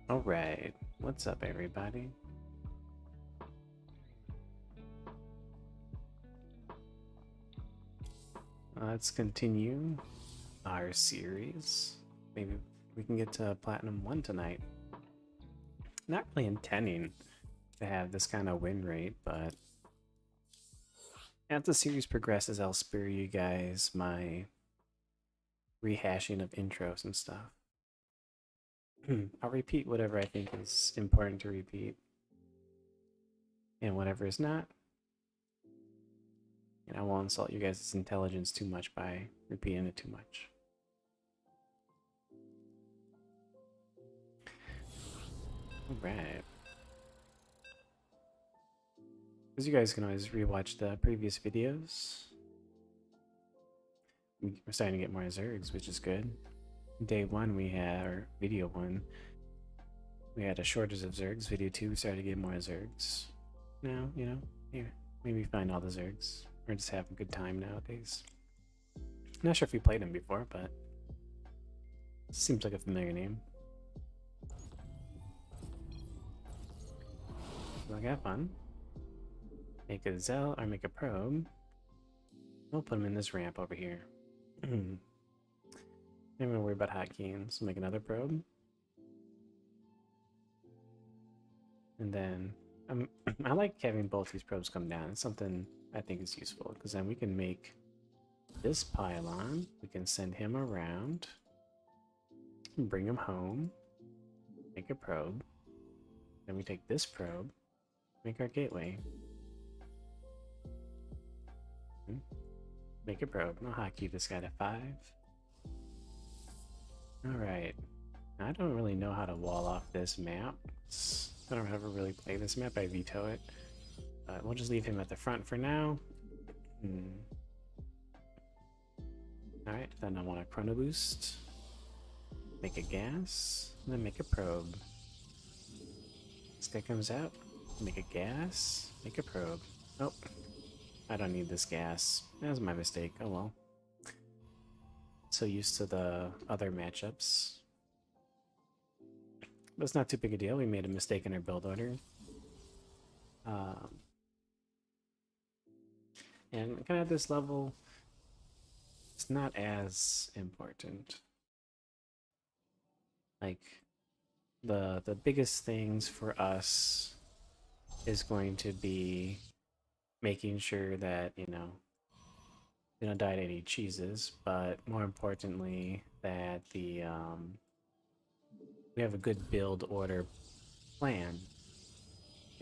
Alright, what's up everybody? Let's continue our series. Maybe we can get to Platinum 1 tonight. Not really intending to have this kind of win rate, but as the series progresses, I'll spare you guys my rehashing of intros and stuff. I'll repeat whatever I think is important to repeat, and whatever is not. And I won't insult you guys' intelligence too much by repeating it too much. Alright. As you guys can always rewatch the previous videos. We're starting to get more Zergs, which is good. Day 1 we had, or video 1, we had a shortage of Zergs. Video 2 we started to get more Zergs. Now, you know, here, maybe find all the Zergs. We're just having a good time nowadays. Not sure if we played him before, but seems like a familiar name. We'll have fun. Make a Zell or make a probe. We'll put him in this ramp over here. I'm gonna worry about hotkeys. Make another probe. And then I like having both these probes come down. It's something I think is useful because then we can make this pylon. We can send him around, bring him home, make a probe. Then we take this probe, make our gateway. Make a probe. I'll hotkey this guy to 5. Alright. I don't really know how to wall off this map. I don't ever really play this map. I veto it. But we'll just leave him at the front for now. Alright, then I want a chrono boost. Make a gas. And then make a probe. This guy comes out. Make a gas. Make a probe. Nope. I don't need this gas. That was my mistake. Oh well. So used to the other matchups. But it's not too big a deal. We made a mistake in our build order. And kind of at this level, it's not as important. Like, the biggest things for us is going to be making sure that, you know, we don't die to any cheeses, but more importantly, that the we have a good build order plan.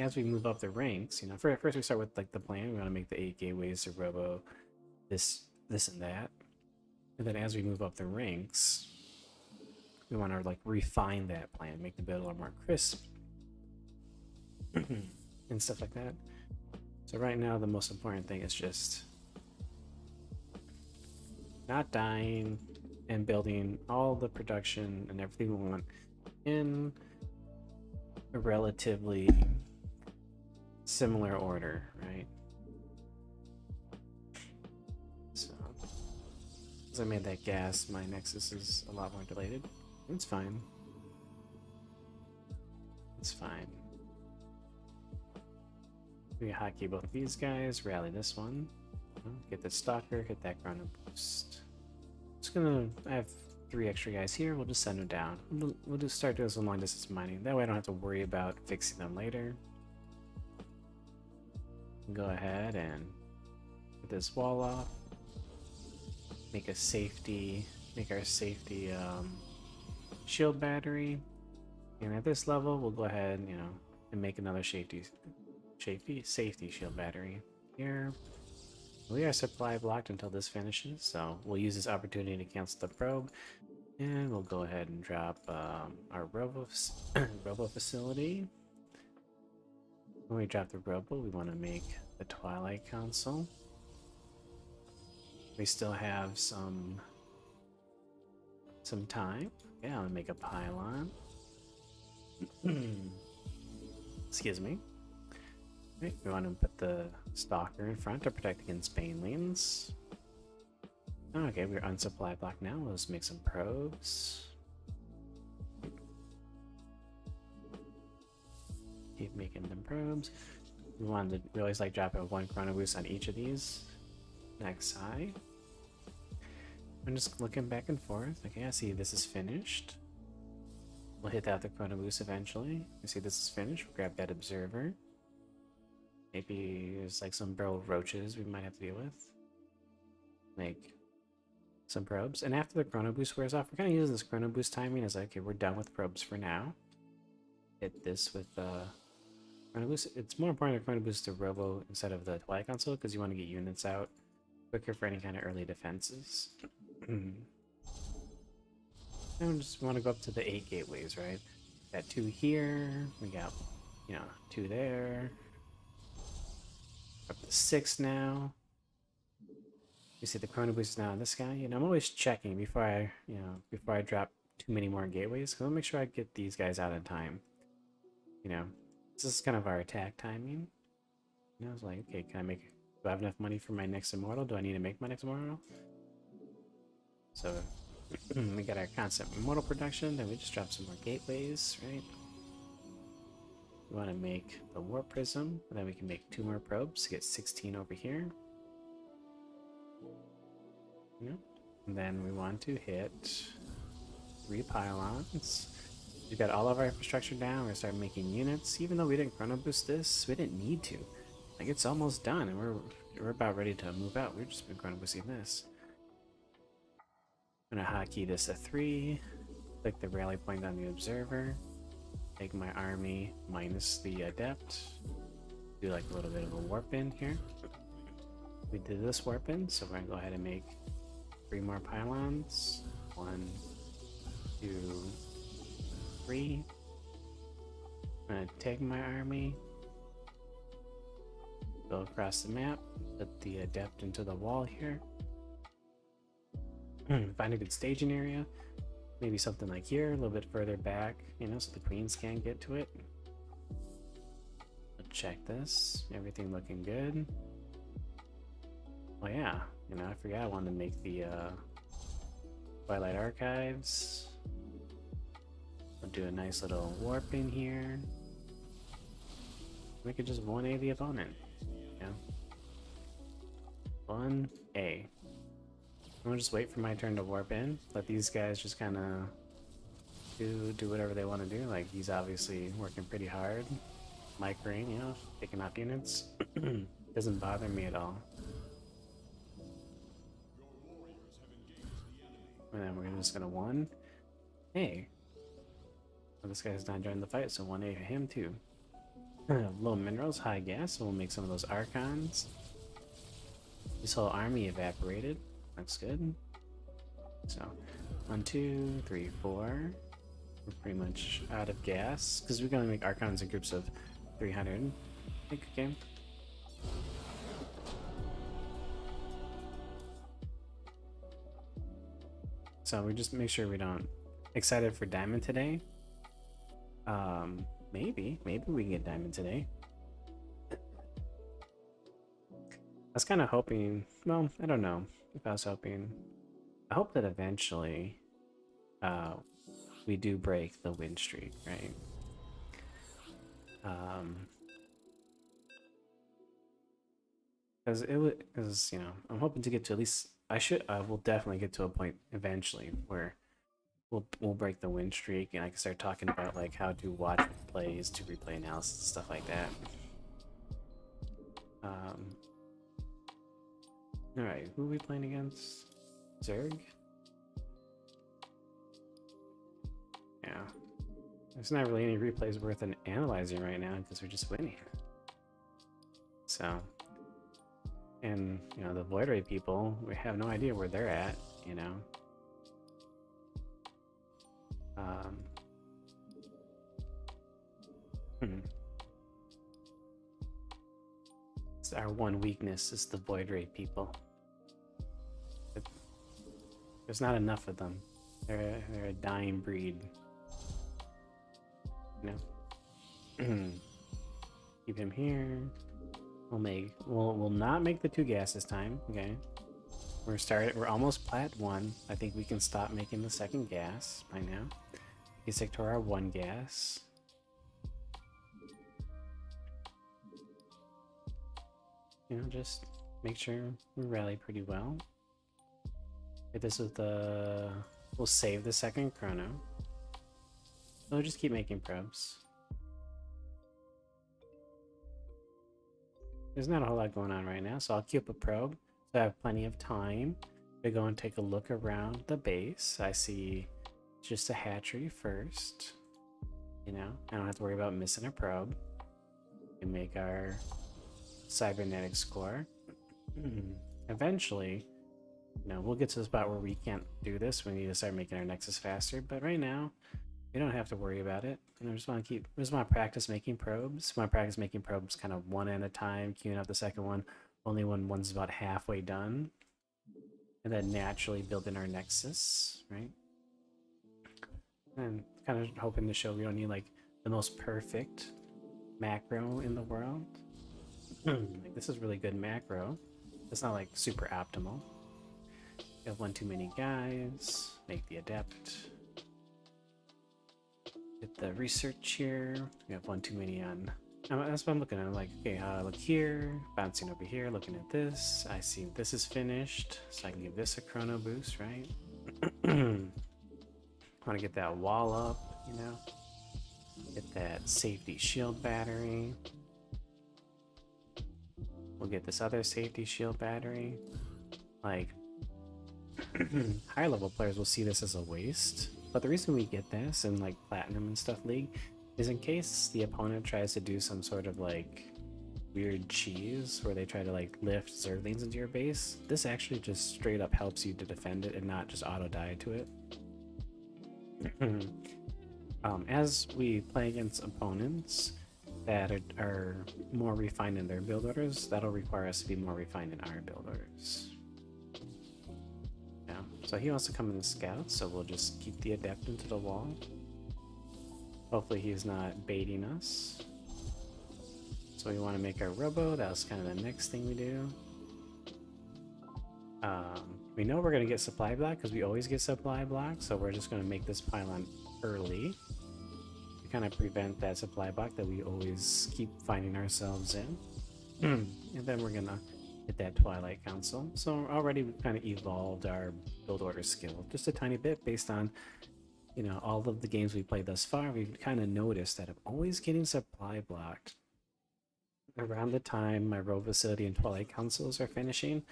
As we move up the ranks, you know, first we start with like the plan. We want to make the 8 gateways, the robo, this, and that, and then as we move up the ranks, we want to like refine that plan, make the build a lot more crisp, and stuff like that. So right now, the most important thing is just not dying and building all the production and everything we want in a relatively similar order, right? So, as I made that gas, my Nexus is a lot more delayed. It's fine. It's fine. We hotkey both these guys, rally this one, get the stalker, hit that chrono boost. I have 3 extra guys here, we'll just send them down. We'll just start doing some long distance mining. That way I don't have to worry about fixing them later. Go ahead and get this wall off. Make our safety shield battery. And at this level, we'll go ahead, you know, and make another safety shield battery here. We are supply blocked until this finishes, so we'll use this opportunity to cancel the probe, and we'll go ahead and drop our robo facility. When we drop the robo, we want to make the Twilight console. We still have some time. Yeah, I'll make a pylon. Excuse me. Okay, we want to put the stalker in front to protect against banelings. Okay, we're on supply block now. Let's make some probes. keep making them probes. We always like dropping one chrono boost on each of these. Next side. I'm just looking back and forth. Okay, I see this is finished. We'll hit that with the chrono boost eventually. You see this is finished. We'll grab that observer. Maybe there's like some bro roaches we might have to deal with. Make some probes. And after the chrono boost wears off, we're kind of using this chrono boost timing as like, okay, we're done with probes for now. Hit this with chrono boost. It's more important to chrono boost the robo instead of the Twilight Console because you want to get units out quicker for any kind of early defenses. And we just want to go up to the 8 gateways, right? Got 2 here. We got, 2 there. Up to 6 now. You see the chrono boost is now on this guy. I'm always checking before I drop too many more gateways. Cause I'll make sure I get these guys out in time. This is kind of our attack timing. I was like, okay, do I have enough money for my next immortal? Do I need to make my next immortal? So we got our constant immortal production, then we just drop some more gateways, right? We want to make the warp prism, and then we can make 2 more probes to get 16 over here. And then we want to hit 3 pylons. We've got all of our infrastructure down. We're gonna start making units. Even though we didn't chrono boost this, we didn't need to. Like, it's almost done, and we're about ready to move out. We've just been chrono boosting this. I'm gonna hotkey this to 3. Click the rally point on the observer. Take my army minus the adept. Do like a little bit of a warp in here. We did this warp in, so we're gonna go ahead and make 3 more pylons. 1, 2, 3. I'm gonna take my army, go across the map, put the adept into the wall here. Find a good staging area. Maybe something like here, a little bit further back, so the queens can't get to it. We'll check this. Everything looking good. Oh yeah, I forgot I wanted to make the Twilight Archives. I'll do a nice little warp in here. We could just 1A the opponent. 1A. I'm gonna just wait for my turn to warp in. Let these guys just kind of do whatever they want to do. Like, he's obviously working pretty hard. Mike Rain, picking up units. Doesn't bother me at all. And then we're just gonna 1A. Well, this guy's not joining the fight, so 1A for him too. Low minerals, high gas, so we'll make some of those archons. This whole army evaporated. Looks good. So 1, 2, 3, 4. We're pretty much out of gas because we're gonna make archons in groups of 300. Okay. So we just make sure we don't. Excited for diamond today. Maybe we can get diamond today. I was kind of hoping. Well, I don't know if I was hoping. I hope that eventually, we do break the win streak, right? Because I'm hoping to get to at least. I will definitely get to a point eventually where we'll break the win streak, and I can start talking about like how to watch plays, to replay analysis, stuff like that. All right, who are we playing against? Zerg. Yeah, there's not really any replays worth analyzing right now because we're just winning. So. And, the Void Ray people, we have no idea where they're at, It's our one weakness is the Void Ray people. There's not enough of them. They're a dying breed. Keep him here. We'll not make the 2 gas this time, okay? We're almost plat 1. I think we can stop making the 2nd gas by now. We stick to our 1 gas. you know, just make sure we rally pretty well. If this is the... We'll save the second chrono. We'll just keep making probes. There's not a whole lot going on right now, so I'll queue up a probe. So I have plenty of time to go and take a look around the base. I see just a hatchery first. You know, I don't have to worry about missing a probe. We make our cybernetic score. Eventually, you know, we'll get to the spot where we can't do this. We need to start making our nexus faster. But right now, we don't have to worry about it. You know, I just want to practice making probes. I want to practice making probes kind of one at a time, queuing up the second one only when one's about halfway done. And then naturally build in our nexus, right? And kind of hoping to show we don't need like the most perfect macro in the world. Like, this is really good macro. It's not like super optimal. We have one too many guys. Make the adept. Get the research here. We have one too many on. That's what I'm looking at. I'm like, okay, how do I look here? Bouncing over here, looking at this. I see this is finished, so I can give this a chrono boost, right? Want to get that wall up, you know? Get that safety shield battery. We'll get this other safety shield battery. Like, higher level players will see this as a waste. But the reason we get this in like Platinum and stuff League is in case the opponent tries to do some sort of like weird cheese where they try to like lift Zerglings into your base. This actually just straight up helps you to defend it and not just auto die to it. As we play against opponents that are more refined in their build orders, that'll require us to be more refined in our build orders. Yeah, so he wants to come in the scout, so we'll just keep the adept into the wall. Hopefully he's not baiting us. So we want to make our robo. That was kind of the next thing we do. We know we're going to get supply block because we always get supply block, so we're just going to make this pylon early to kind of prevent that supply block that we always keep finding ourselves in. And then we're going to hit that Twilight Council. So already we've kind of evolved our build order skill just a tiny bit based on, you know, all of the games we played thus far. We've kind of noticed that I'm always getting supply blocked around the time my row facility and Twilight Councils are finishing.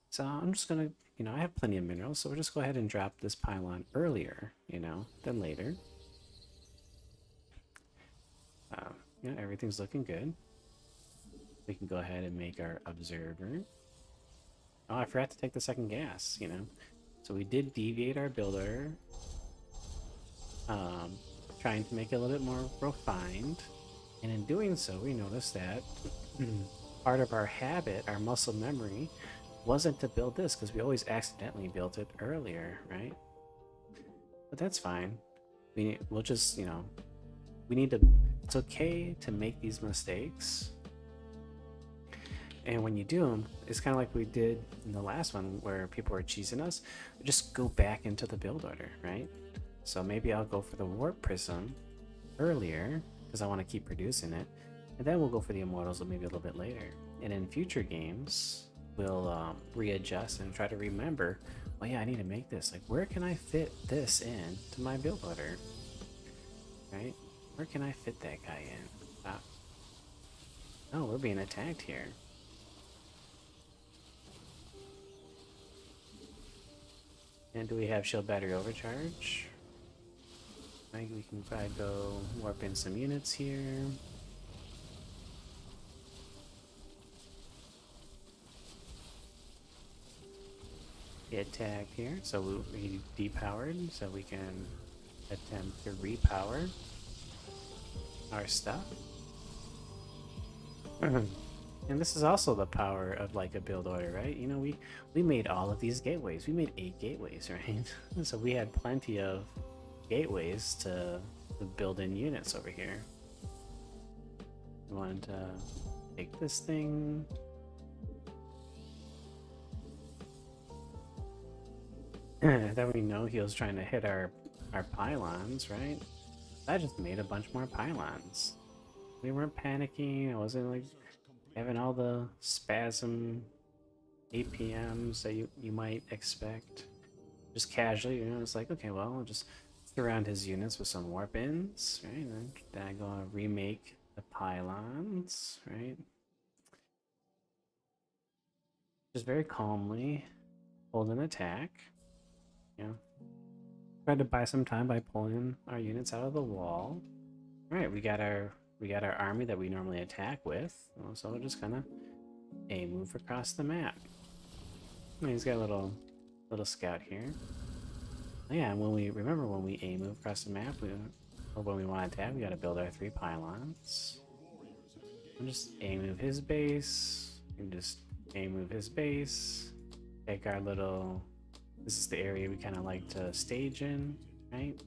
So I'm just gonna, you know, I have plenty of minerals, so we'll just go ahead and drop this pylon earlier, you know, than later. You know, everything's looking good. We can go ahead and make our observer. Oh, I forgot to take the second gas, you know. So we did deviate our builder, trying to make it a little bit more refined. And in doing so, we noticed that part of our habit, our muscle memory, wasn't to build this because we always accidentally built it earlier, right? But that's fine. We'll just, you know, we need to, it's okay to make these mistakes. And when you do them, it's kind of like we did in the last one where people were cheesing us. Just go back into the build order, right? So maybe I'll go for the Warp Prism earlier because I want to keep producing it. And then we'll go for the Immortals maybe a little bit later. And in future games, we'll readjust and try to remember, oh yeah, I need to make this. Like, where can I fit this in to my build order? Right? Where can I fit that guy in? Oh, we're being attacked here. And do we have shield battery overcharge? I think we can probably go warp in some units here. Get tagged here, so we depowered, so we can attempt to repower our stuff. And this is also the power of like a build order, right? You know, we made all of these gateways. We made 8 gateways, right? So we had plenty of gateways to build in units over here. We wanted to take this thing. Then we know he was trying to hit our pylons, right? I just made a bunch more pylons. We weren't panicking. I wasn't like having all the spasm APMs that you might expect. Just casually, it's like, okay, well, I'll just surround his units with some warp ins, right? And then I go and remake the pylons, right? Just very calmly hold an attack. Yeah. Try to buy some time by pulling our units out of the wall. Alright, we got our army that we normally attack with. So we'll just kinda move across the map. He's got a little scout here. Oh, yeah, and when we move across the map, or when we want to attack, we got to build our 3 pylons. And just move his base. And just move his base. Take our little. This is the area we kind of like to stage in, right?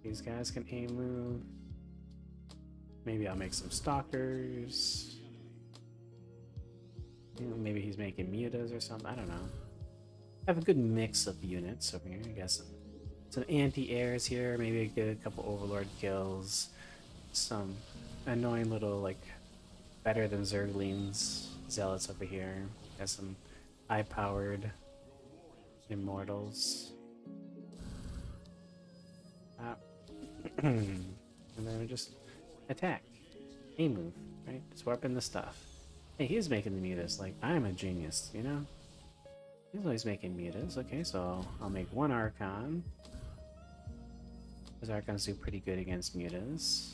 These guys can move. Maybe I'll make some stalkers. Maybe he's making mutas or something. I don't know. Have a good mix of units over here. I guess some anti-airs here. Maybe get a couple overlord kills. Some annoying little like better than Zerglings zealots over here. Got some high-powered immortals. And then we just attack. Move, right? Just warp in the stuff. Hey, he's making the mutas. Like, I'm a genius, He's always making mutas. Okay, so I'll make 1 Archon. Because Archons do pretty good against mutas.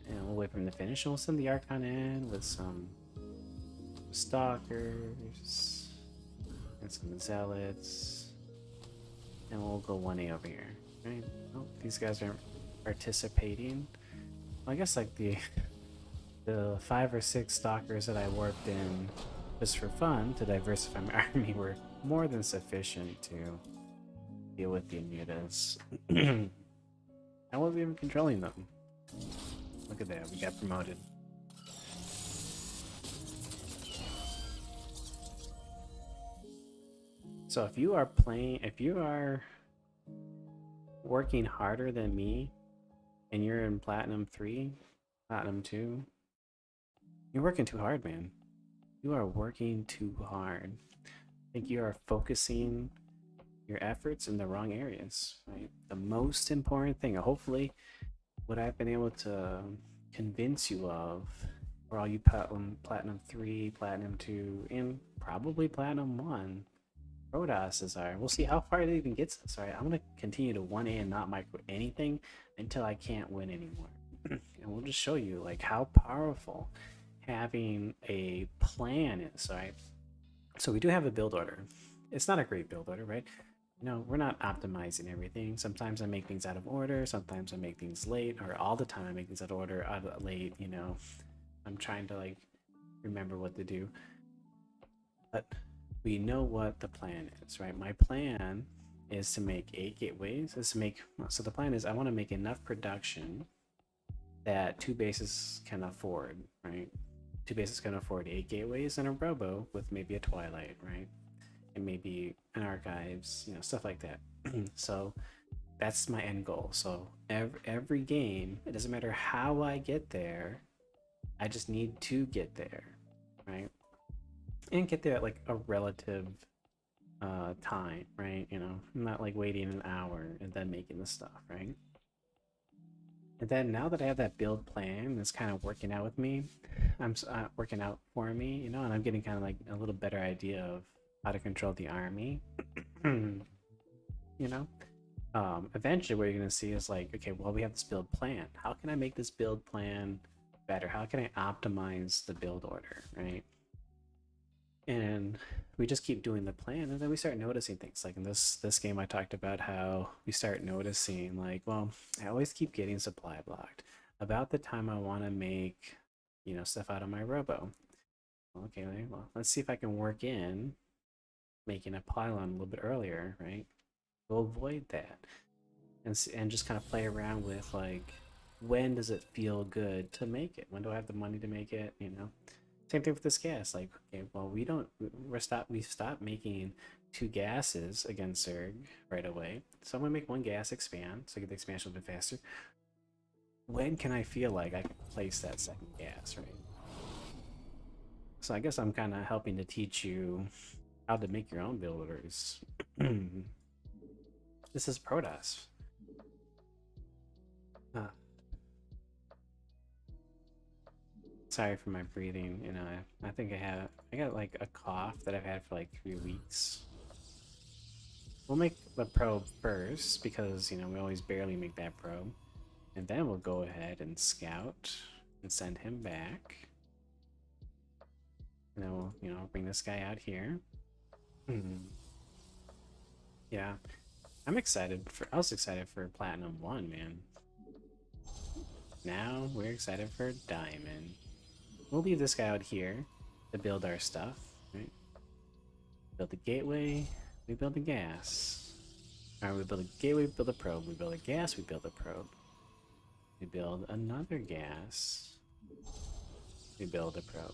And we'll wait for him to finish, and we'll send the Archon in with some Stalkers and some Zealots. And we'll go 1A over here. Right? Oh, these guys aren't participating. Well, I guess like the 5 or 6 Stalkers that I warped in just for fun to diversify my army were more than sufficient to deal with the mutas. I wasn't even controlling them. Look at that, we got promoted. So if you are working harder than me and you're in Platinum 3, Platinum 2, you're working too hard, man. You are working too hard. I think you are focusing your efforts in the wrong areas, right? The most important thing, hopefully, what I've been able to convince you of, for all you Platinum 3, Platinum 2, and probably Platinum 1, Rodas's are. We'll see how far it even gets us, right? I'm going to continue to 1A and not micro anything until I can't win anymore. And we'll just show you, like, how powerful having a plan is, right? So we do have a build order. It's not a great build order, right? We're not optimizing everything. Sometimes I make things out of order. Sometimes I make things late, or all the time I make things out of order, late, I'm trying to, like, remember what to do. But we know what the plan is, right? My plan is to make 8 gateways. So the plan is I want to make enough production that 2 bases can afford, right? 2 bases can afford 8 gateways and a robo with maybe a Twilight, right? And maybe an Archives, stuff like that. So that's my end goal. So every game, it doesn't matter how I get there, I just need to get there, right? And get there at like a relative time, right? I'm not like waiting an hour and then making the stuff, right? And then now that I have that build plan that's kind of working out with me, I'm working out for me, and I'm getting kind of like a little better idea of how to control the army. Eventually what you're going to see is like, okay, well, we have this build plan. How can I make this build plan better? How can I optimize the build order, right? And we just keep doing the plan, and then we start noticing things. Like in this game, I talked about how we start noticing, like, well, I always keep getting supply blocked. About the time I want to make, stuff out of my robo. Okay, well, let's see if I can work in making a pylon a little bit earlier, right? We'll avoid that, and just kind of play around with, like, when does it feel good to make it? When do I have the money to make it? Same thing with this gas. Like, okay, well, we stopped making 2 gases against Zerg right away. So I'm gonna make 1 gas expand, so I get the expansion a bit faster. when can I feel like I can place that second gas, right? So I guess I'm kind of helping to teach you how to make your own builders. This is Protoss. Uh, sorry for my breathing. You know, I think I got like a cough that I've had for like 3 weeks. We'll make the probe first because, you know, we always barely make that probe. And then we'll go ahead and scout and send him back. And then we'll, you know, bring this guy out here. Yeah, I was excited for Platinum 1, man. Now we're excited for Diamond. We'll leave this guy out here to build our stuff, right? Build the gateway, we build the gas. Alright, we build a gateway, we build a probe. We build a gas, we build a probe. We build another gas. We build a probe.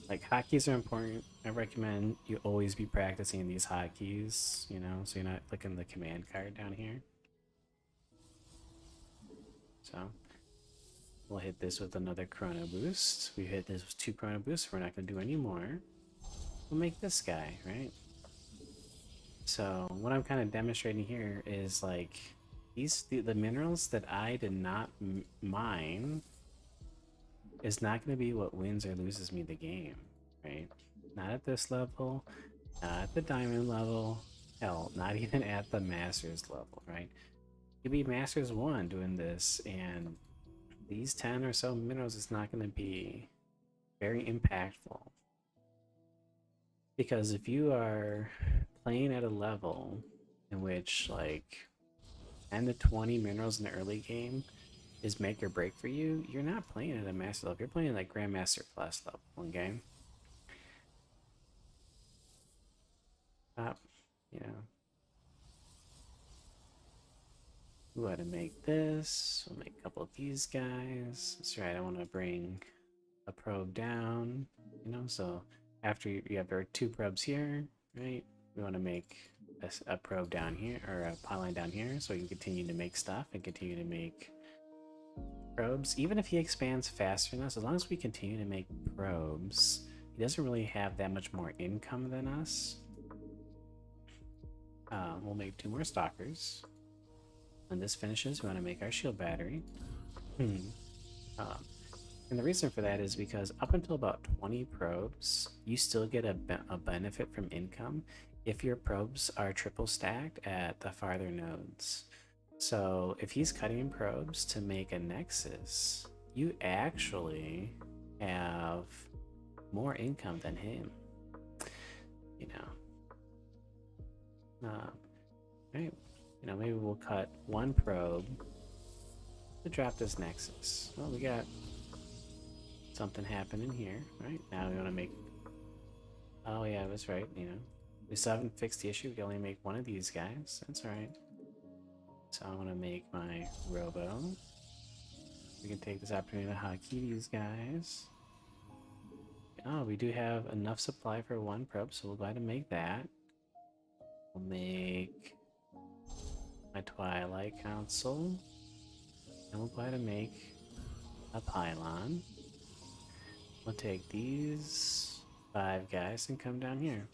Like, hotkeys are important. I recommend you always be practicing these hotkeys, you know, so you're not clicking the command card down here. So, we'll hit this with another chrono boost. We hit this with 2 chrono boosts. We're not going to do any more. We'll make this guy, right? So, what I'm kind of demonstrating here is like the minerals that I did not mine is not going to be what wins or loses me the game, right? Not at this level, not at the diamond level, hell, not even at the masters level, right? You'd be masters 1 doing this, and these 10 or so minerals is not going to be very impactful. Because if you are playing at a level in which like 10 to 20 minerals in the early game is make or break for you, you're not playing at a master level. You're playing like Grandmaster Plus level, okay? You know. We want to make this. We'll make a couple of these guys. That's right, I want to bring a probe down, you know, so after you have our 2 probes here, right? We want to make a probe down here, or a pylon down here, so we can continue to make stuff and continue to make probes. Even if he expands faster than us, as long as we continue to make probes, he doesn't really have that much more income than us. We'll make 2 more stalkers. When this finishes, we want to make our shield battery. And the reason for that is because up until about 20 probes, you still get a benefit from income if your probes are triple stacked at the farther nodes. So if he's cutting probes to make a nexus, you actually have more income than him. You know. Right. You know, maybe we'll cut 1 probe to drop this nexus. Well, we got something happening here, right? Now we want to make... Oh yeah, that's right, you know. We still haven't fixed the issue. We can only make 1 of these guys. That's alright. So I want to make my robo. We can take this opportunity to hotkey these guys. Oh, we do have enough supply for 1 probe, so we'll go ahead and make that. We'll make my Twilight Council. And we'll go ahead and make a pylon. We'll take these 5 guys and come down here.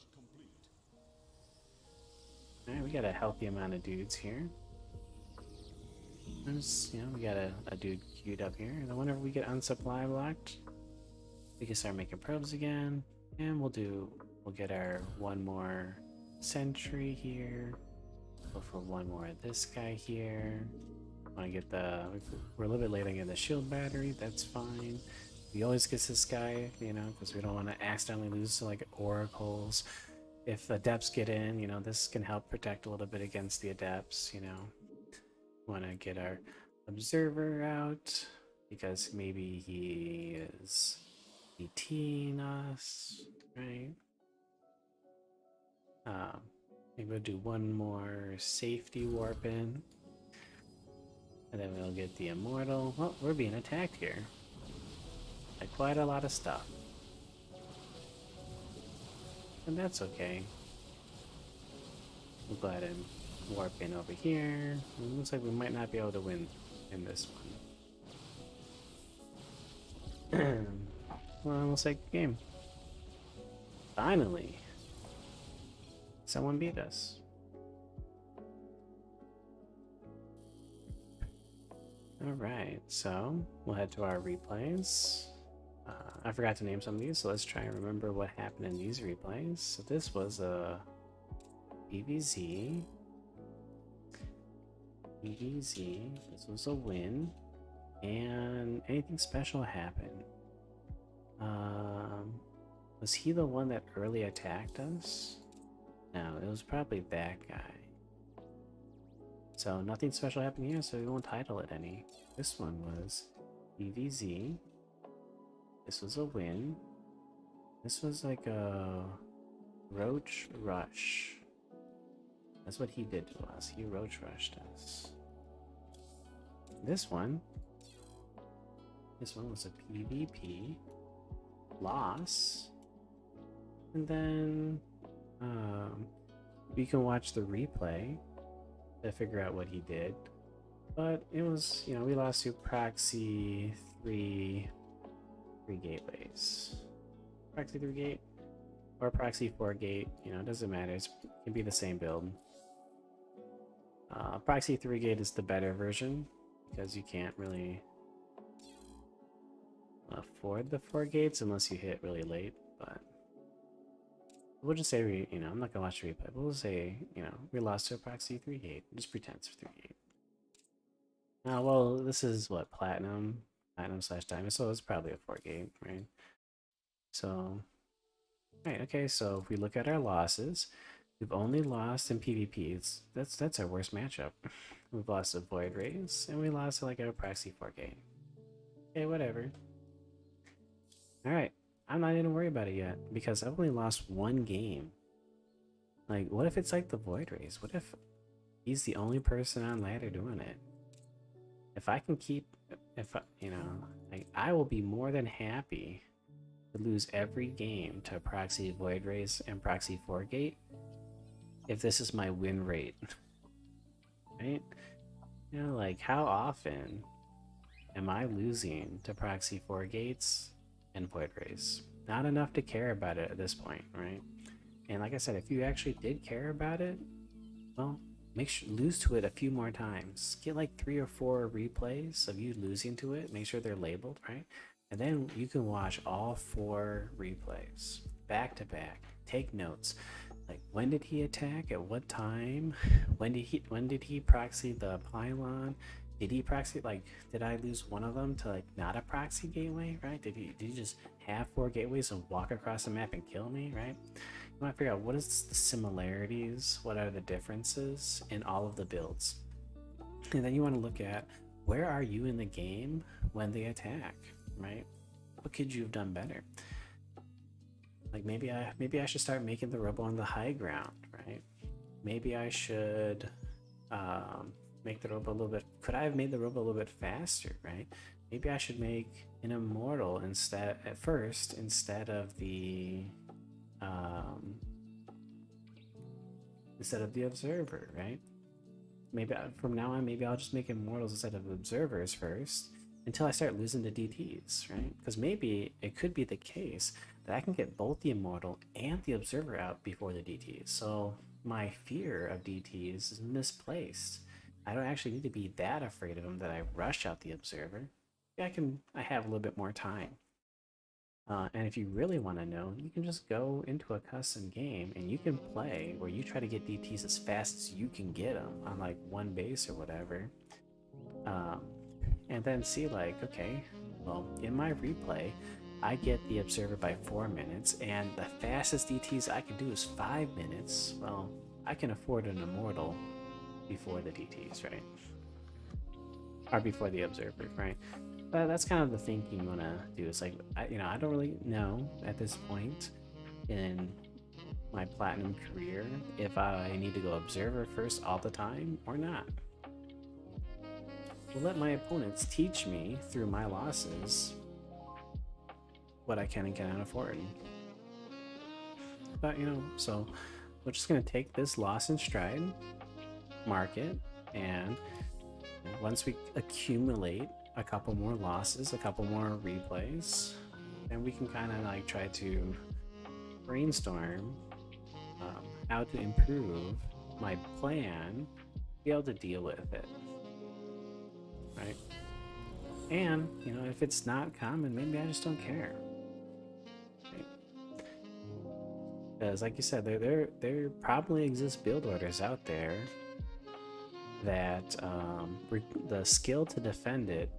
Alright, we got a healthy amount of dudes here. There's, you know, we got a dude queued up here. And whenever we get unsupply blocked, we can start making probes again. And we'll get our 1 more sentry here. Go for 1 more of this guy here. Want to get we're a little bit late on getting the shield battery. That's fine. We always get this guy, you know, because we don't want to accidentally lose to like oracles. If adepts get in, you know, this can help protect a little bit against the adepts, you know. Want to get our observer out because maybe he is ETing us, right? Maybe we'll do 1 more safety warp in. And then we'll get the immortal. Well, we're being attacked here. Like quite a lot of stuff. And that's okay. We'll go ahead and warp in over here. It looks like we might not be able to win in this one. Well, we'll say game. Finally, someone beat us. All right, so we'll head to our replays. I forgot to name some of these, so let's try and remember what happened in these replays. So this was a PVZ. PVZ. This was a win. And anything special happened. Was he the one that early attacked us? No, it was probably that guy. So nothing special happened here, so we won't title it any. This one was PVZ. This was a win. This was like a roach rush. That's what he did to us. He roach rushed us. This one was a PvP loss. And then you can watch the replay to figure out what he did. But it was, you know, we lost to proxy 3 gateways. Proxy 3 gate or proxy 4 gate, you know, it doesn't matter. It can be the same build. Proxy 3 gate is the better version because you can't really afford the 4 gates unless you hit really late, but we'll just say you know, I'm not gonna watch the replay, but we'll say, you know, we lost to a proxy 3 gate. Just pretend it's 3 gate. Well, this is what, platinum slash diamond, so it's probably a 4 gate, right? So, right, okay, so if we look at our losses, we've only lost in PvP. That's our worst matchup. We've lost a Void Race, and we lost to like a proxy 4 gate. Okay, whatever. Alright, I'm not even gonna worry about it yet, because I've only lost 1 game. Like, what if it's like the Void Race? What if he's the only person on ladder doing it? If I can keep, you know, like, I will be more than happy to lose every game to proxy Void Race and proxy 4 gate if this is my win rate. Right? You know, like, how often am I losing to proxy 4 gates and Void Race? Not enough to care about it at this point, right? And like I said, if you actually did care about it, well, make sure lose to it a few more times. Get like 3 or 4 replays of you losing to it. Make sure they're labeled, right? And then you can watch all 4 replays back to back. Take notes. Like, when did he attack? At what time? When did he proxy the pylon? Did he proxy, like, did I lose one of them to like not a proxy gateway, right? Did he just have 4 gateways and walk across the map and kill me, right? You want to figure out what is the similarities, what are the differences in all of the builds. And then you want to look at where are you in the game when they attack, right? What could you have done better? Like, maybe I should start making the robo on the high ground, right? Maybe I should make the robo a little bit. Could I have made the robo a little bit faster, right? Maybe I should make an immortal instead of the observer, right? Maybe from now on, maybe I'll just make immortals instead of observers first until I start losing the DTs, right? Because maybe it could be the case that I can get both the immortal and the observer out before the DTs. So my fear of DTs is misplaced. I don't actually need to be that afraid of them that I rush out the observer. I have a little bit more time. And if you really want to know, you can just go into a custom game and you can play where you try to get DTs as fast as you can get them on like 1 base or whatever. And then see like, okay, well, in my replay, I get the observer by 4 minutes, and the fastest DTs I can do is 5 minutes. Well, I can afford an immortal before the DTs, right? Or before the observer, right? But that's kind of the thinking you want to do. It's like, I don't really know at this point in my platinum career if I need to go observer first all the time or not. We'll let my opponents teach me through my losses what I can and cannot afford. But, so we're just going to take this loss in stride, mark it, and once we accumulate a couple more losses, a couple more replays, and we can kind of like try to brainstorm how to improve my plan, be able to deal with it, right? And you know, if it's not common, maybe I just don't care. Right? Because, like you said, there probably exist build orders out there that the skill to defend it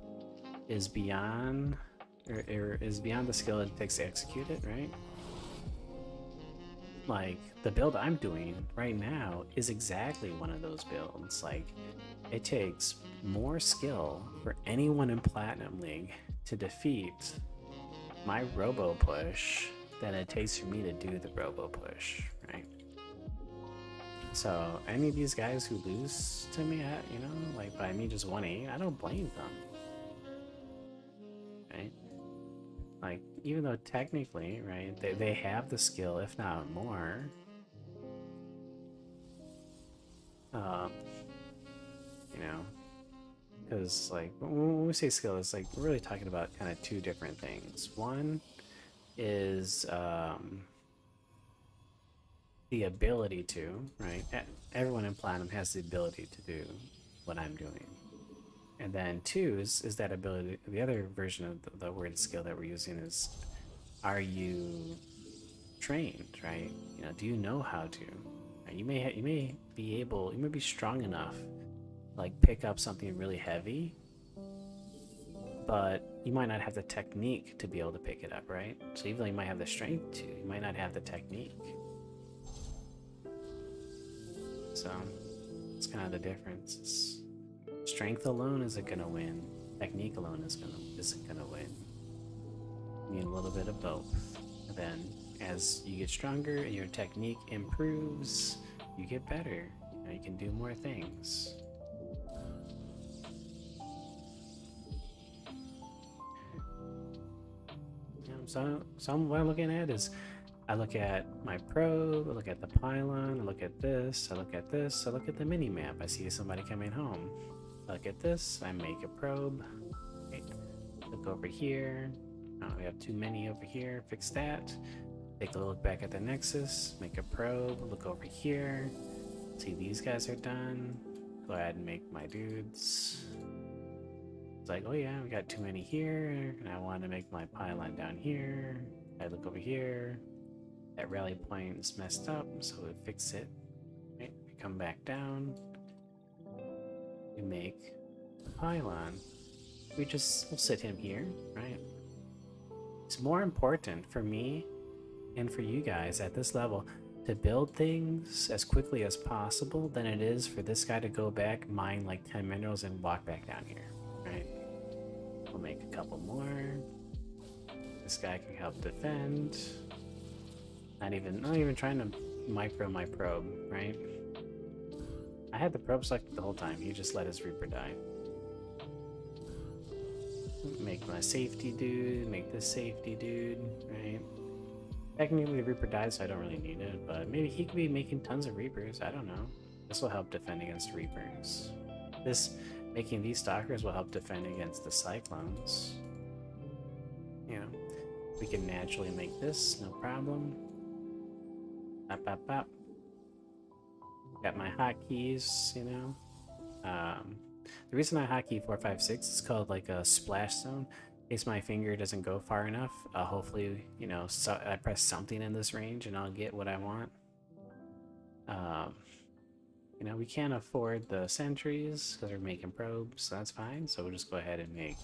is beyond, or is beyond the skill it takes to execute it, right? Like the build I'm doing right now is exactly one of those builds. Like it takes more skill for anyone in Platinum League to defeat my Robo Push than it takes for me to do the Robo Push, right? So any of these guys who lose to me, you know, like by me just 1-8, I don't blame them, right? Like even though technically, right, they have the skill, if not more. You know, because like when we say skill, it's like we're really talking about kind of two different things. One is the ability to, right? Everyone in Platinum has the ability to do what I'm doing. And then two is that ability. The other version of the word skill that we're using is, are you trained, right? You know, do you know how to? You may be strong enough, like pick up something really heavy, but you might not have the technique to be able to pick it up, right? So even though you might have the strength to, you might not have the technique. So it's kind of the difference. Strength alone isn't gonna win. Technique alone isn't gonna win. You need a little bit of both. And then as you get stronger and your technique improves, you get better. You know, you can do more things. So what I'm looking at is, I look at my probe, I look at the pylon, I look at this, I look at this, I look at the mini map. I see somebody coming home. I look at this, I make a probe. Wait, look over here. Oh, we have too many over here. Fix that. Take a look back at the nexus, make a probe, look over here. See, these guys are done. Go ahead and make my dudes. It's like, oh yeah, we got too many here, and I want to make my pylon down here. I look over here. That rally point is messed up, so we fix it. Right? We come back down. We make the pylon. We'll sit him here, right? It's more important for me and for you guys at this level to build things as quickly as possible than it is for this guy to go back, mine like 10 minerals, and walk back down here, right? We'll make a couple more. This guy can help defend. Not even trying to micro my probe, right? I had the probe selected the whole time. He just let his Reaper die. Make my safety dude, make this safety dude, right? Technically the Reaper died, so I don't really need it, but maybe he could be making tons of Reapers, I don't know. This will help defend against Reapers. Making these Stalkers will help defend against the Cyclones. You know, we can naturally make this, no problem. Bop, bop, bop. Got my hotkeys, you know. The reason I hotkey 456 is called like a splash zone. In case my finger doesn't go far enough, hopefully, you know, so I press something in this range and I'll get what I want. You know, we can't afford the sentries because we're making probes, so that's fine. So we'll just go ahead and make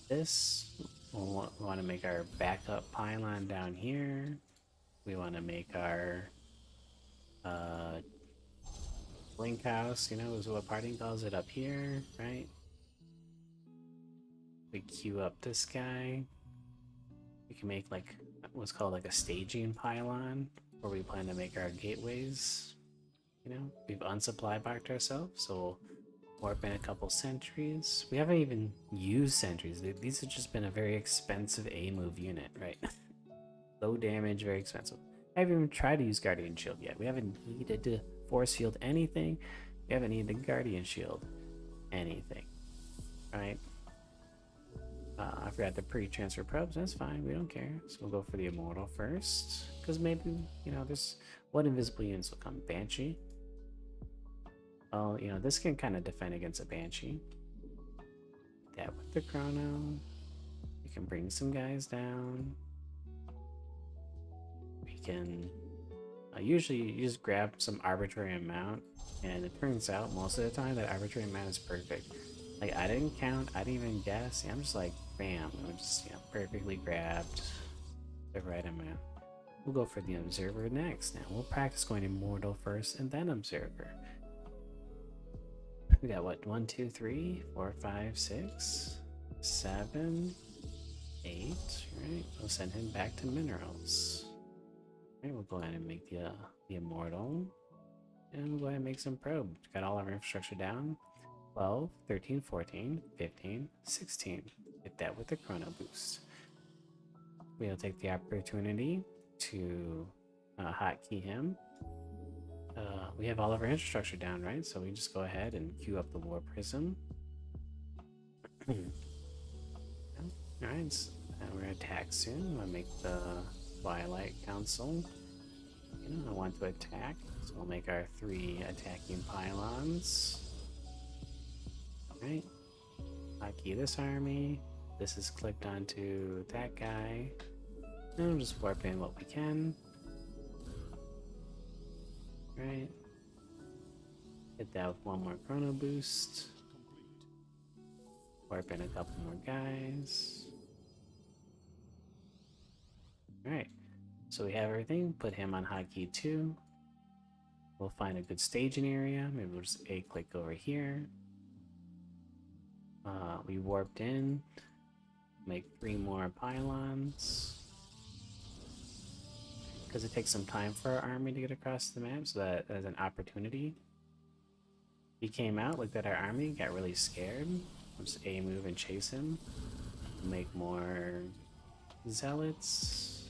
this. We want to make our backup pylon down here. We want to make our blink house, you know, is what Parting calls it, up here, right? We queue up this guy. We can make like what's called like a staging pylon, where we plan to make our gateways. You know, we've unsupply boxed ourselves, so we'll warp in a couple sentries. We haven't even used sentries. These have just been a very expensive A-move unit, right? Low damage, very expensive. I haven't even tried to use Guardian Shield yet. We haven't needed to force field anything. We haven't needed to Guardian Shield anything, right? I forgot the pre-transfer probes. That's fine. We don't care. So we'll go for the immortal first, because maybe there's one invisible units will come. Banshee. Oh, this can kind of defend against a banshee. That with the chrono, we can bring some guys down. We can usually you just grab some arbitrary amount, and it turns out most of the time that arbitrary amount is perfect. Like, I didn't count, I didn't even guess. I'm just like, bam, I'm just perfectly grabbed the right amount. We'll go for the observer next. Now we'll practice going immortal first and then observer. We got what? 1, 2, 3, 4, 5, 6, 7, 8. Right? We'll send him back to minerals. Right, we'll go ahead and make the immortal. And we'll go ahead and make some probe. Got all our infrastructure down. 12, 13, 14, 15, 16. Hit that with the chrono boost. We'll take the opportunity to hotkey him. We have all of our infrastructure down, right? So we just go ahead and queue up the war prism. Alright, so we're gonna attack soon. I'll make the Twilight Council. I want to attack, so we'll make our 3 attacking pylons. Right, hotkey this army. This is clicked onto that guy. And we'll just warp in what we can. Right. Hit that with one more chrono boost. Warp in a couple more guys. Alright. So we have everything. Put him on hotkey 2. We'll find a good staging area. Maybe we'll just click over here. We warped in. Make 3 more pylons. Because it takes some time for our army to get across the map, so that as an opportunity. He came out, looked at our army, got really scared. We'll just move and chase him. Make more zealots.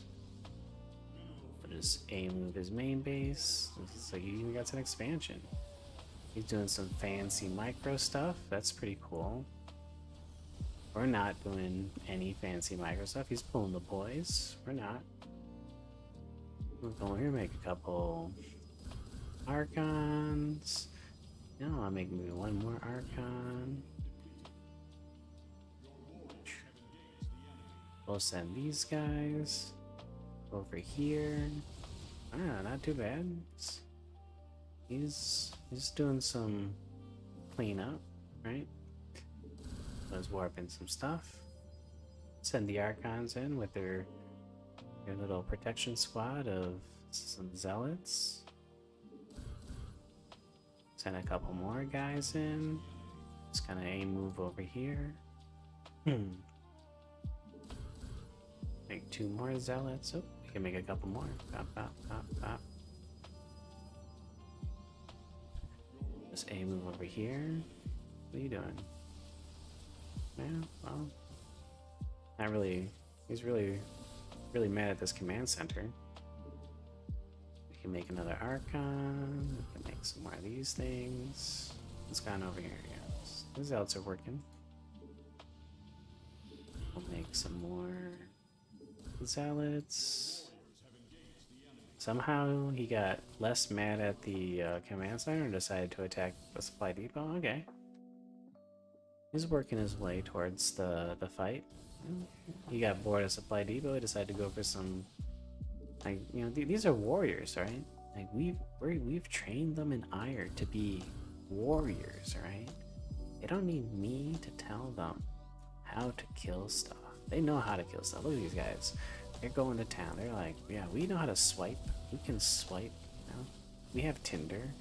We'll just move his main base. It's like he even got some expansion. He's doing some fancy micro stuff. That's pretty cool. We're not doing any fancy micro stuff. He's pulling the boys. We're not. We'll go here, make a couple Archons. No, I'll make maybe one more Archon. We'll send these guys over here. Not too bad. He's doing some cleanup, right? Was warping some stuff. Send the Archons in with their little protection squad of some zealots. Send a couple more guys in. Just kind of move over here. Make 2 more zealots. Oh, we can make a couple more. Pop, pop, pop, pop. Just move over here. What are you doing? Yeah, well, not really. He's really mad at this command center. We can make another Archon. We can make some more of these things. What's gone over here? Yes, the zealots are working. We'll make some more zealots. Somehow he got less mad at the command center and decided to attack the supply depot. Okay. He's working his way towards the fight. He got bored of supply depot. He decided to go for some, like, these are warriors, right? Like we've trained them in Ire to be warriors, right? They don't need me to tell them how to kill stuff. They know how to kill stuff. Look at these guys. They're going to town. They're like, yeah, we know how to swipe. We can swipe. We have Tinder.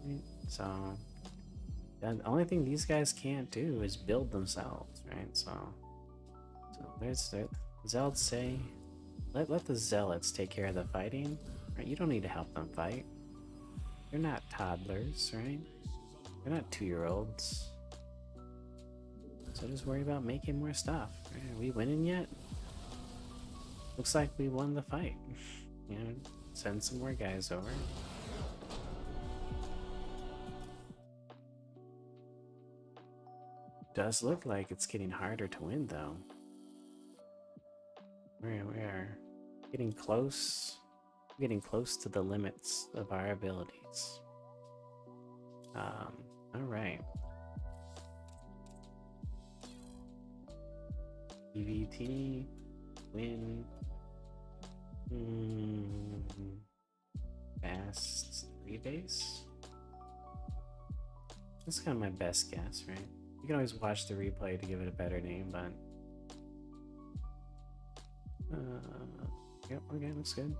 Right? So the only thing these guys can't do is build themselves, right? So there's the zealots say, let the zealots take care of the fighting, right? You don't need to help them fight. They're not toddlers, right? They're not 2-year-olds. So just worry about making more stuff. Right? Are we winning yet? Looks like we won the fight. Send some more guys over. Does look like it's getting harder to win, though. We're getting close. Getting close to the limits of our abilities. All right. EVT, win. Fast 3 base. That's kind of my best guess, right? You can always watch the replay to give it a better name, but yep, okay, looks good.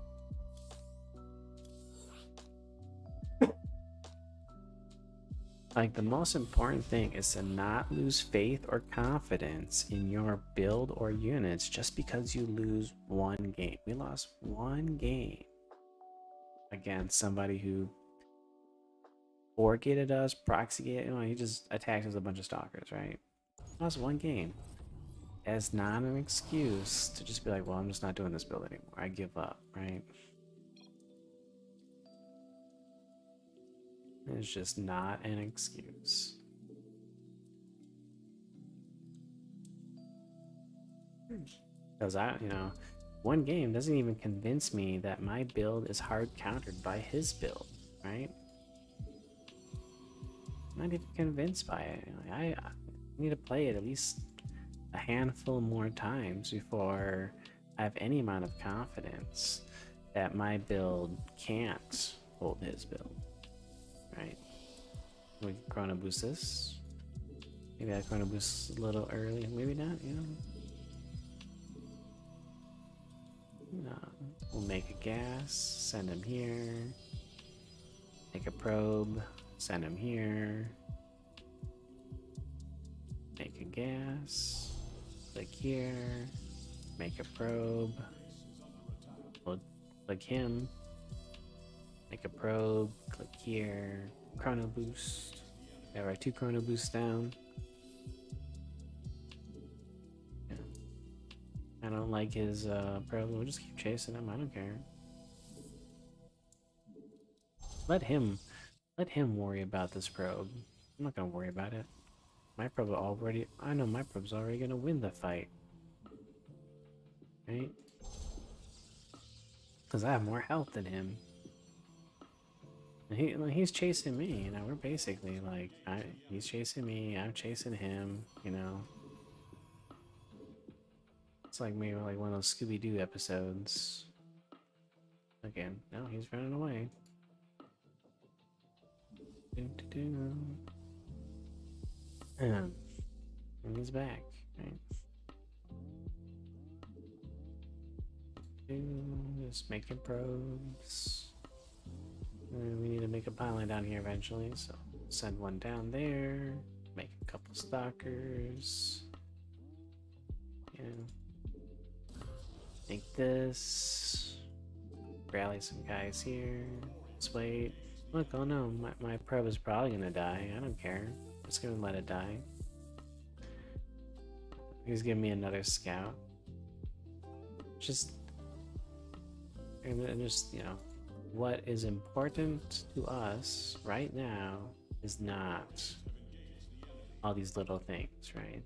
Like, the most important thing is to not lose faith or confidence in your build or units just because you lose one game. We lost one game against somebody who forgated us, proxy gated, he just attacked us with a bunch of stalkers, right? Lost one game. As not an excuse to just be like, well, I'm just not doing this build anymore. I give up, right? It's just not an excuse. Because one game doesn't even convince me that my build is hard countered by his build, right? I'm not even convinced by it. I need to play it at least a handful more times before I have any amount of confidence that my build can't hold his build. Right? We can chrono boost this. Maybe I chrono boost a little early. Maybe not, No. We'll make a gas, send him here. Make a probe, send him here. Make a gas, click here. Make a probe. We'll click him. Make a probe, click here, chrono boost. We have our 2 chrono boosts down. Yeah. I don't like his probe, we'll just keep chasing him, I don't care. Let him worry about this probe. I'm not gonna worry about it. My probe I know my probe's already gonna win the fight. Right? Because I have more health than him. He's chasing me, we're basically like, he's chasing me, I'm chasing him, It's like maybe like one of those Scooby-Doo episodes. Again, no, he's running away. And he's back, right? Just making probes. We need to make a pylon down here eventually, so send one down there, make a couple stalkers. Make this. Rally some guys here. Let's wait. Look, oh no, my probe is probably gonna die. I don't care. I'm just gonna let it die. He's giving me another scout. And just, what is important to us right now is not all these little things, right?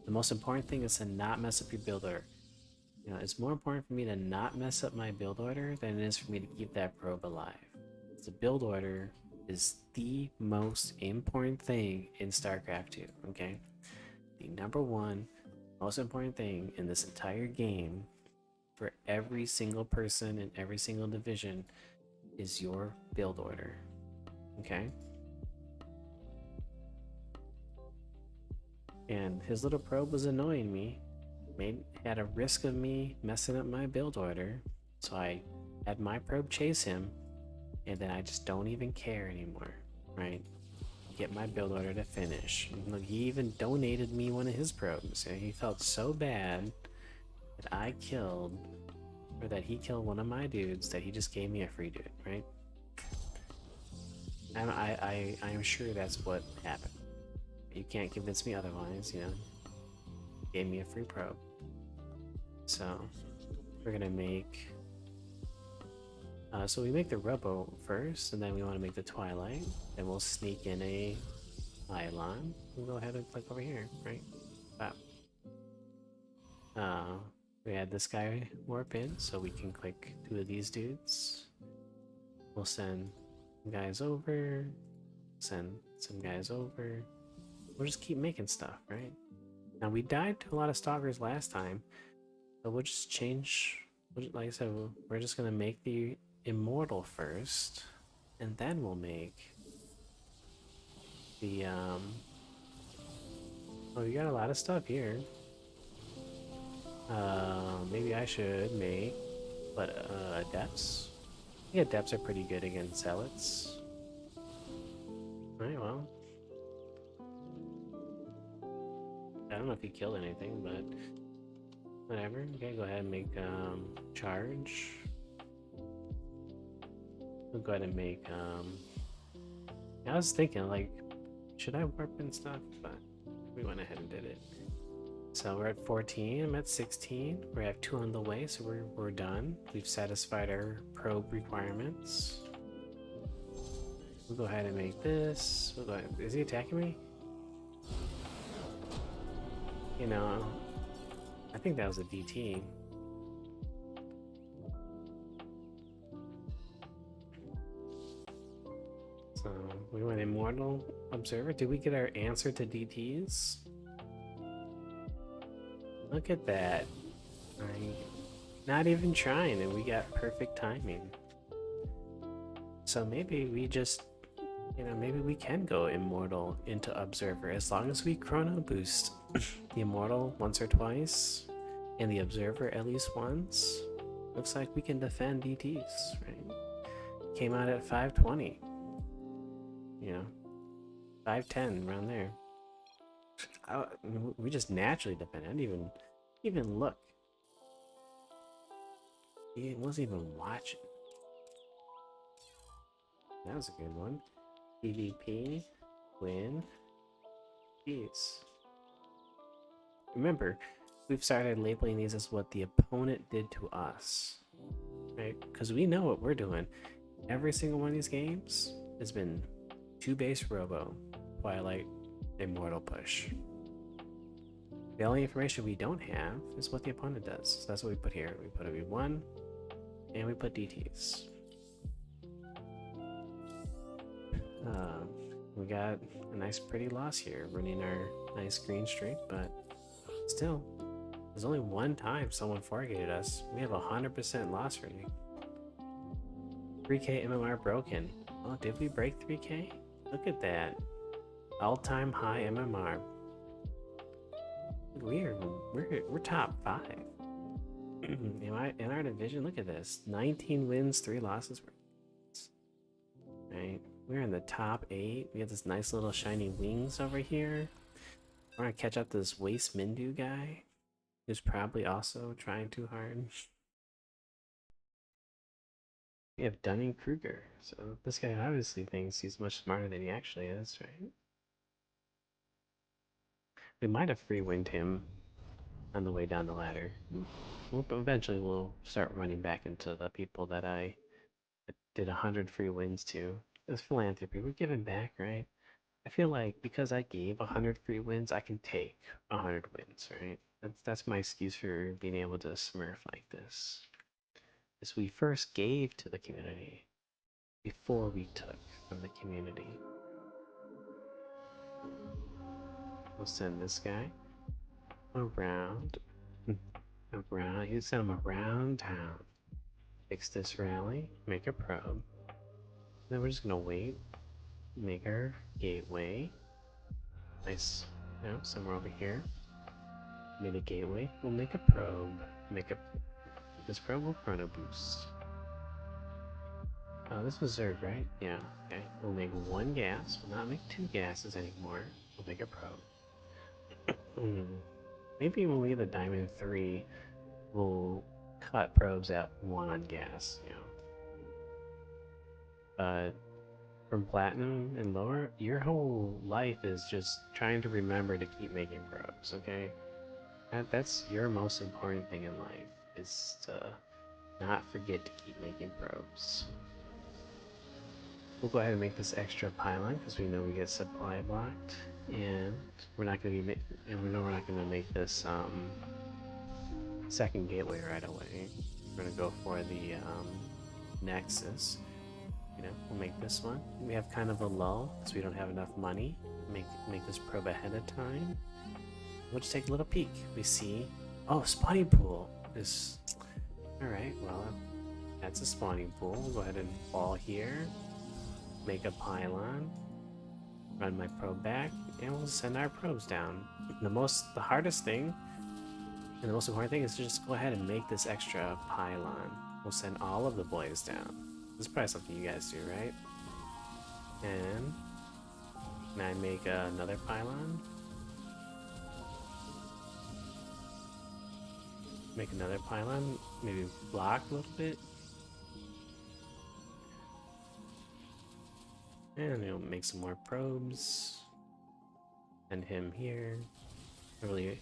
The most important thing is to not mess up your build order. It's more important for me to not mess up my build order than it is for me to keep that probe alive. The build order is the most important thing in StarCraft 2, okay? The number one most important thing in this entire game for every single person in every single division is your build order, okay? And his little probe was annoying me, had a risk of me messing up my build order, so I had my probe chase him, and then I just don't even care anymore, right? Get my build order to finish. Look, he even donated me one of his probes. He felt so bad that I killed, or that he killed one of my dudes, that he just gave me a free dude, right? And I am sure that's what happened. You can't convince me otherwise, Gave me a free probe. So we're gonna make so we make the Robo first, and then we want to make the Twilight, and we'll sneak in a pylon we'll go ahead and click over here, right? Stop. Uh, we had this guy warp in, so we can click two of these dudes. We'll send guys over, send some guys over. We'll just keep making stuff, right? Now we died to a lot of stalkers last time, so we'll just change. Like I said, we're just gonna make the immortal first, and then we'll make the Oh, you got a lot of stuff here. Maybe I should make, but adepts. Yeah, adepts are pretty good against zealots. Alright, well. I don't know if he killed anything, but whatever. Okay, go ahead and make charge. We'll go ahead and make I was thinking like, should I warp and stuff? But we went ahead and did it. So we're at 14, I'm at 16. We have 2 on the way, so we're done. We've satisfied our probe requirements. We'll go ahead and make this. We'll go ahead. Is he attacking me? You know, I think that was a DT. So we went Immortal Observer. Did we get our answer to DTs? Look at that. Not even trying, and we got perfect timing. So maybe we just, maybe we can go Immortal into Observer as long as we chrono boost the Immortal once or twice and the Observer at least once. Looks like we can defend DTs, right? Came out at 520. 510 around there. We just naturally defend. I didn't even look. He wasn't even watching. That was a good one. PvP, win, peace. Remember, we've started labeling these as what the opponent did to us, right? Because we know what we're doing. Every single one of these games has been 2 base Robo, Twilight, Immortal push. The only information we don't have is what the opponent does. So that's what we put here. We put a V1 and we put DTs. We got a nice pretty loss here, running our nice green streak, but still, there's only one time someone forgated us. We have a 100% loss rating. 3k MMR broken. Oh, did we break 3k? Look at that. All-time high MMR. We're top 5. In our division, look at this. 19 wins, 3 losses. Right? We're in the top 8. We have this nice little shiny wings over here. We're gonna catch up to this Waste Mindu guy, who's probably also trying too hard. We have Dunning-Kruger. So this guy obviously thinks he's much smarter than he actually is, right? We might have free-winged him on the way down the ladder. Eventually we'll start running back into the people that I did 100 free wins to. It's philanthropy. We're giving back, right? I feel like because I gave 100 free wins, I can take 100 wins, right? That's my excuse for being able to smurf like this. Is we first gave to the community before we took from the community. We'll send this guy around. You send him around town. Fix this rally, make a probe. Then we're just gonna wait. Make our gateway. Nice, somewhere over here. Made a gateway. We'll make a probe. This probe will chrono boost. Oh, this was Zerg, right? Yeah. Okay. We'll make 1 gas. We'll not make 2 gases anymore. We'll make a probe. Maybe when we get the Diamond 3, we'll cut probes at 1 gas. But from Platinum and lower, your whole life is just trying to remember to keep making probes, okay? That's your most important thing in life, is to not forget to keep making probes. we'll go ahead and make this extra pylon because we know we get supply blocked, and we're not going to be and we know we're not going to make this second gateway right away. We're going to go for the nexus. You know, we'll make this one. We have kind of a lull because we don't have enough money. Make this probe ahead of time. We'll just take a little peek. We see, oh, spawning pool is. All right, well, that's a spawning pool. We'll go ahead and fall here. Make a pylon, run my probe back, and we'll send our probes down. The hardest thing, and the most important thing is to just go ahead and make this extra pylon. We'll send all of the boys down. This is probably something you guys do, right? And can I make another pylon? Make another pylon, maybe block a little bit. And we'll make some more probes. Send him here. Not really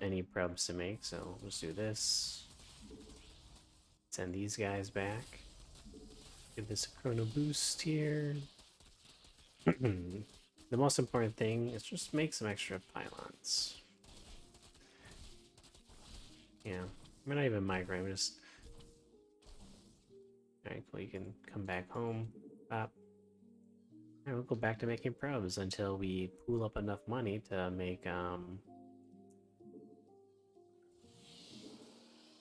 any probes to make, so we'll just do this. Send these guys back. Give this a chrono boost here. The most important thing is just make some extra pylons. Yeah, we're not even migrating, we're just... Alright, cool, you can come back home. Pop. And we'll go back to making probes until we pool up enough money to make a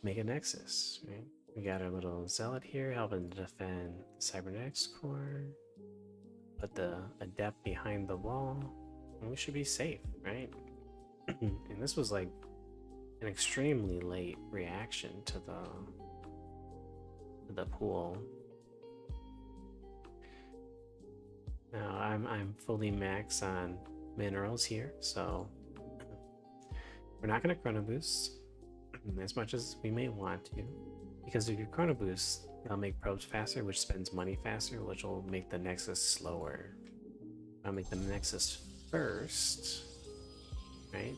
nexus, right? We got our little zealot here helping to defend the cybernetics core. Put the adept behind the wall, and we should be safe, right? And this was like an extremely late reaction to the pool. Now I'm fully max on minerals here, so we're not going to chrono boost as much as we may want to, because if you chrono boost, it'll make probes faster, which spends money faster, which will make the nexus slower. I'll make the nexus first, right?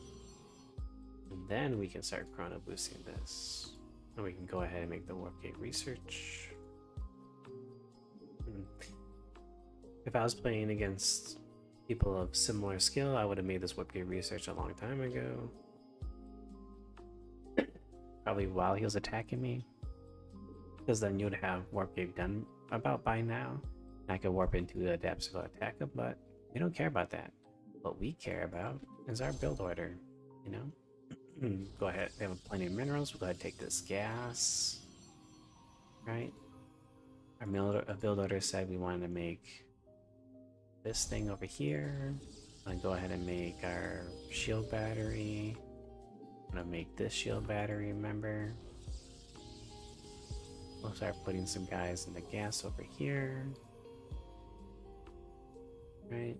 And then we can start chrono boosting this, and we can go ahead and make the warp gate research. If I was playing against people of similar skill, I would have made this warp gate research a long time ago. Probably while he was attacking me. Because then you would have warp gate done about by now. And I could warp into the adepts to go attack them, but we don't care about that. What we care about is our build order, you know? Go ahead, we have plenty of minerals, we'll go ahead and take this gas. Right? Our build order said we wanted to make this thing over here. I'm gonna go ahead and make our shield battery. I'm gonna make this shield battery, remember? We'll start putting some guys in the gas over here. Right?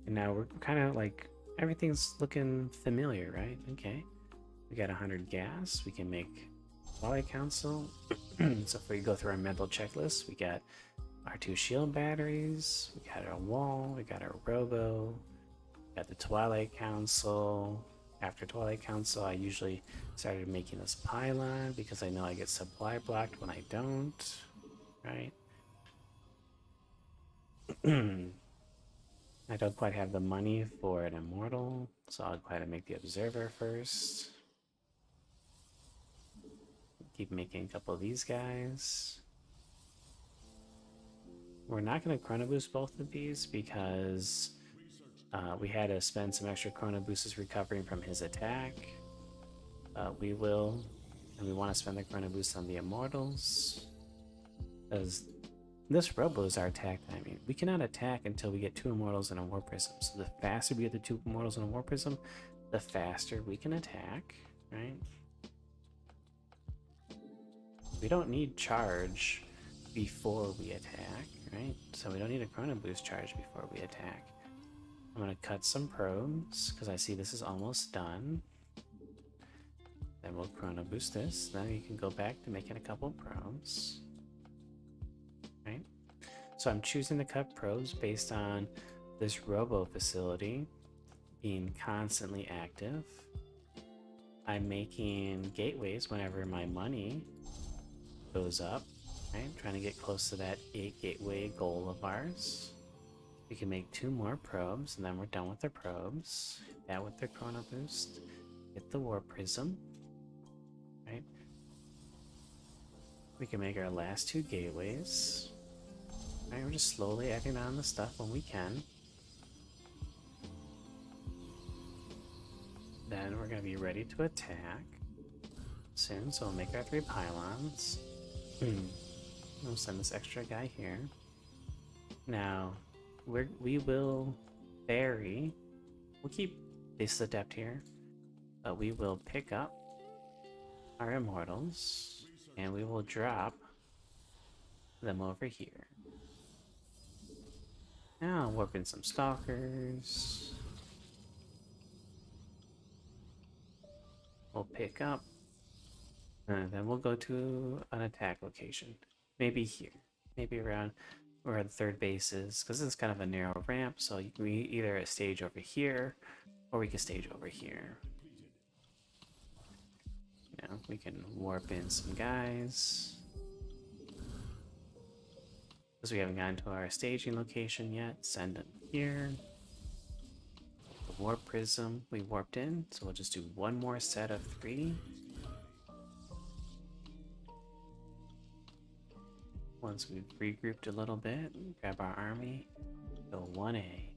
And now we're kind of like, everything's looking familiar, right? Okay. We got 100 gas. We can make Twilight Council. So if we go through our mental checklist, we got our 2 shield batteries, we got our wall, we got our robo, we got the Twilight Council. After Twilight Council, I usually started making this pylon because I know I get supply blocked when I don't, right? I don't quite have the money for an immortal, so I'll go ahead and make the observer first. Keep making a couple of these guys. We're not going to chrono boost both of these because we had to spend some extra chrono boosts recovering from his attack. We will, and we want to spend the chrono boost on the immortals because this robo is our attack timing. We cannot attack until we get 2 immortals and a war prism. So the faster we get the 2 immortals and a war prism, the faster we can attack, right? We don't need charge before we attack, right? So we don't need a chrono boost charge before we attack. I'm gonna cut some probes because I see this is almost done. Then we'll chrono boost this. Then you can go back to making a couple probes. Right? So I'm choosing to cut probes based on this robo facility being constantly active. I'm making gateways whenever my money goes up. Right, trying to get close to that 8 gateway goal of ours. We can make 2 more probes, and then we're done with the probes. Hit that with the Chrono Boost. Hit the Warp Prism. Right? We can make our last 2 gateways. Right, we're just slowly acting on the stuff when we can. Then we're going to be ready to attack soon, so we'll make our 3 pylons. We'll send this extra guy here. Now, we will bury. We'll keep this adept here, but we will pick up our immortals and we will drop them over here. Now, warp in some stalkers. We'll pick up, and then we'll go to an attack location. Maybe here, maybe around where the third base is, because this is kind of a narrow ramp, so we either stage over here, or we can stage over here. You know, we can warp in some guys. Because we haven't gotten to our staging location yet, send them here. The warp prism we warped in, so we'll just do 1 more set of 3. Once we've regrouped a little bit, grab our army, go 1A.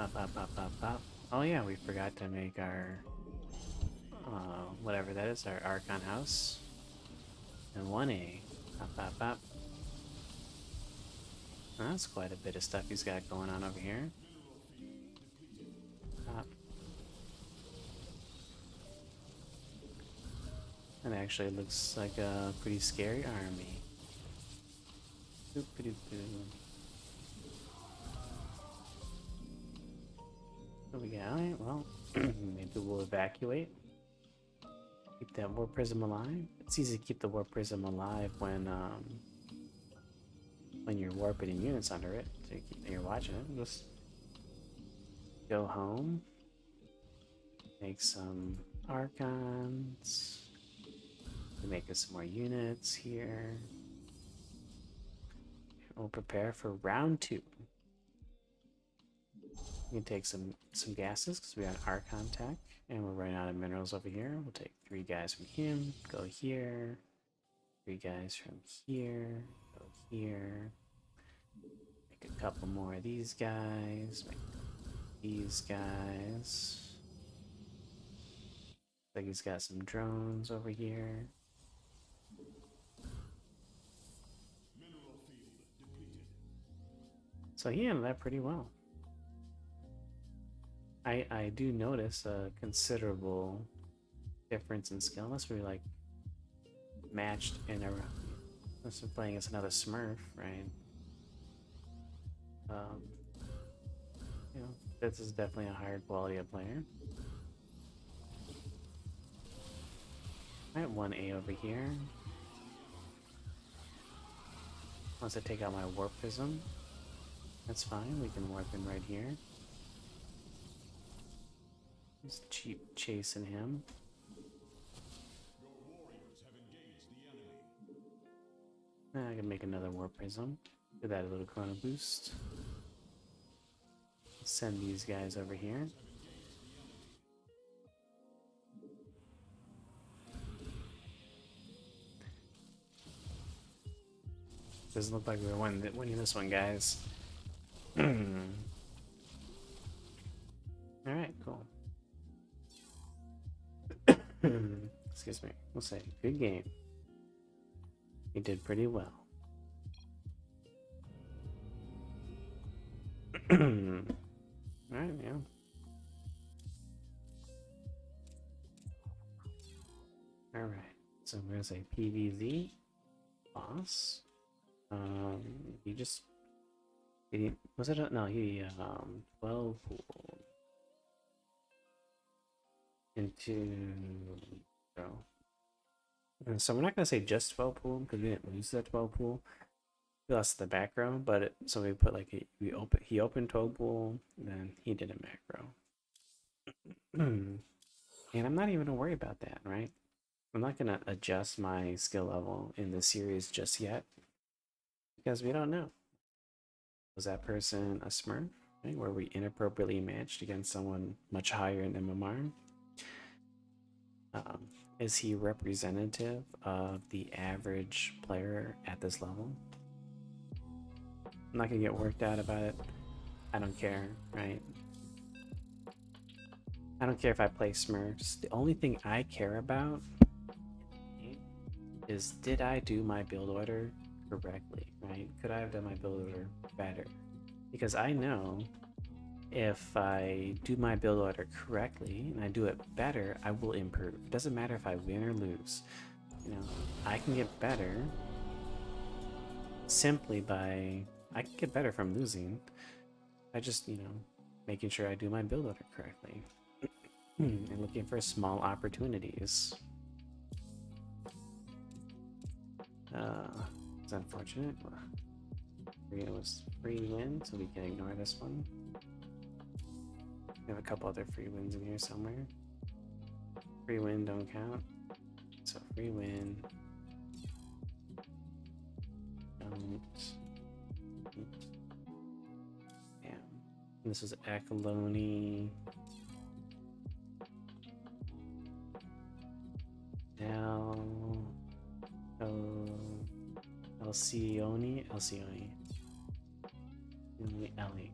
Up, up, up, up, up. Oh yeah, we forgot to make our, whatever that is, our Archon house. And 1A. Up, up, up. That's quite a bit of stuff he's got going on over here. Up. That actually looks like a pretty scary army. What we got? Alright, well, maybe we'll evacuate. Keep that warp prism alive. It's easy to keep the warp prism alive when you're warping units under it. So you're watching it. Just go home. Make some Archons. Make us some more units here. We'll prepare for round 2. We can take some gases because we have Archon tech, and we're running out of minerals over here. We'll take 3 guys from him, go here. 3 guys from here, go here. Make a couple more of these guys. Make these guys. Looks like he's got some drones over here. So he handled that pretty well. I do notice a considerable difference in skill, unless we like matched in a. Unless we're playing as another Smurf, right? You know, this is definitely a higher quality of player. I have 1A over here. Once I take out my warp prism, that's fine. We can warp in right here. Just cheap chasing him. I can make another warp prism. Do that a little chrono boost. Send these guys over here. Doesn't look like we're winning this one, guys. Alright, cool. Excuse me. We'll say, good game. You did pretty well. Alright, yeah. Alright, so we're gonna say PVZ boss. He just was it no, he 12 pool into so we're not gonna say just 12 pool because we didn't lose that 12 pool. We lost the back row, but so we put like he opened 12 pool, then he did a macro. And I'm not even gonna worry about that, right? I'm not gonna adjust my skill level in the series just yet because we don't know. Was that person a Smurf? Right? Were we inappropriately matched against someone much higher in MMR? Um, is he representative of the average player at this level? I'm not gonna get worked out about it. I don't care, right? I don't care if I play Smurfs. The only thing I care about is, did I do my build order correctly, right? Could I have done my build order better? Because I know if I do my build order correctly and I do it better, I will improve. It doesn't matter if I win or lose. You know, I can get better simply by, I can get better from losing. I just, making sure I do my build order correctly. And looking for small opportunities. It's unfortunate. It was free win, so we can ignore this one. We have a couple other free wins in here somewhere. Free win don't count. So free win. Don't. Damn. And this was Acolone. Alcione. Ellie.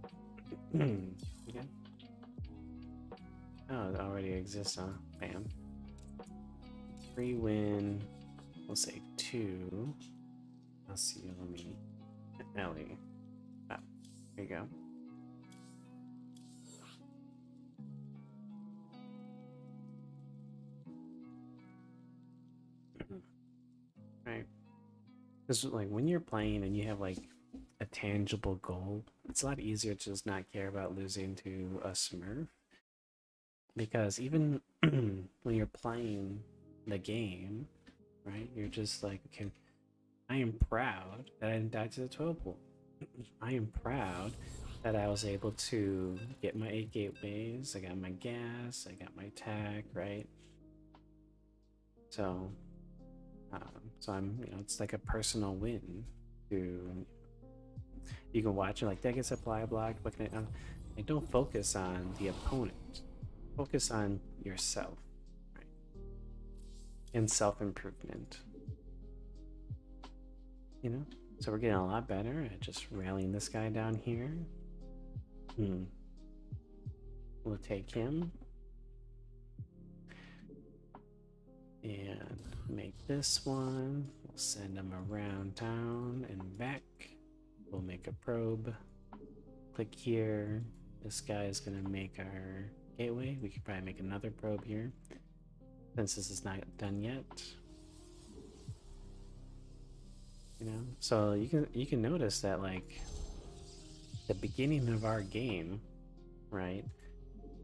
Okay. Oh, it already exists, huh? Bam. Free win. We'll say 2. Alcione. Ellie. Ah, there you go. Right. Because like when you're playing and you have like a tangible goal, it's a lot easier to just not care about losing to a Smurf. Because even when you're playing the game, right, you're just like, okay, I am proud that I didn't die to the 12 pool. I am proud that I was able to get my 8 gateways, I got my gas, I got my tack, right? So, so I'm, it's like a personal win to, you can watch it like that gets supply block, but like, don't focus on the opponent, focus on yourself, right? And self-improvement, so we're getting a lot better at just rallying this guy down here. We'll take him and make this one. We'll send him around town and back. We'll make a probe. Click here. This guy is gonna make our gateway. We could probably make another probe here since this is not done yet. So you can notice that like the beginning of our game, right,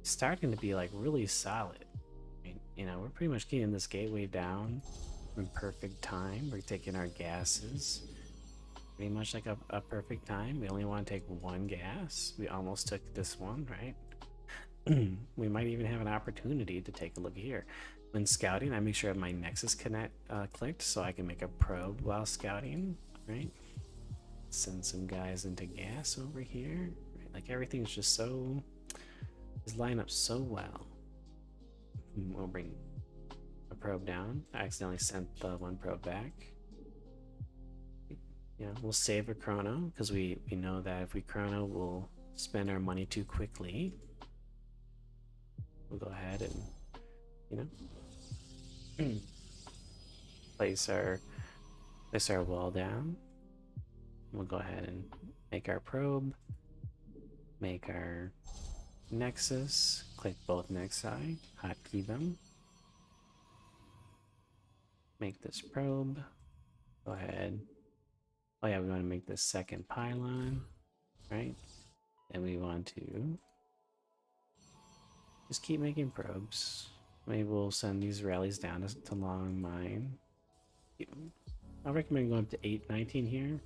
starting to be like really solid. We're pretty much getting this gateway down in perfect time. We're taking our gases pretty much like a perfect time. We only want to take 1 gas. We almost took this one, right? We might even have an opportunity to take a look here. When scouting, I make sure my Nexus connect clicked so I can make a probe while scouting, right? Send some guys into gas over here, right? Like everything's just is lined up so well. We'll bring a probe down. I accidentally sent the 1 probe back. We'll save a chrono because we know that if we chrono, we'll spend our money too quickly. We'll go ahead and place our wall down. We'll go ahead and make our probe, make our nexus, click both nexi, hotkey them, make this probe, go ahead. Oh yeah, we want to make this second pylon, right? And we want to just keep making probes. Maybe we'll send these rallies down to long mine. I recommend going up to 819 here.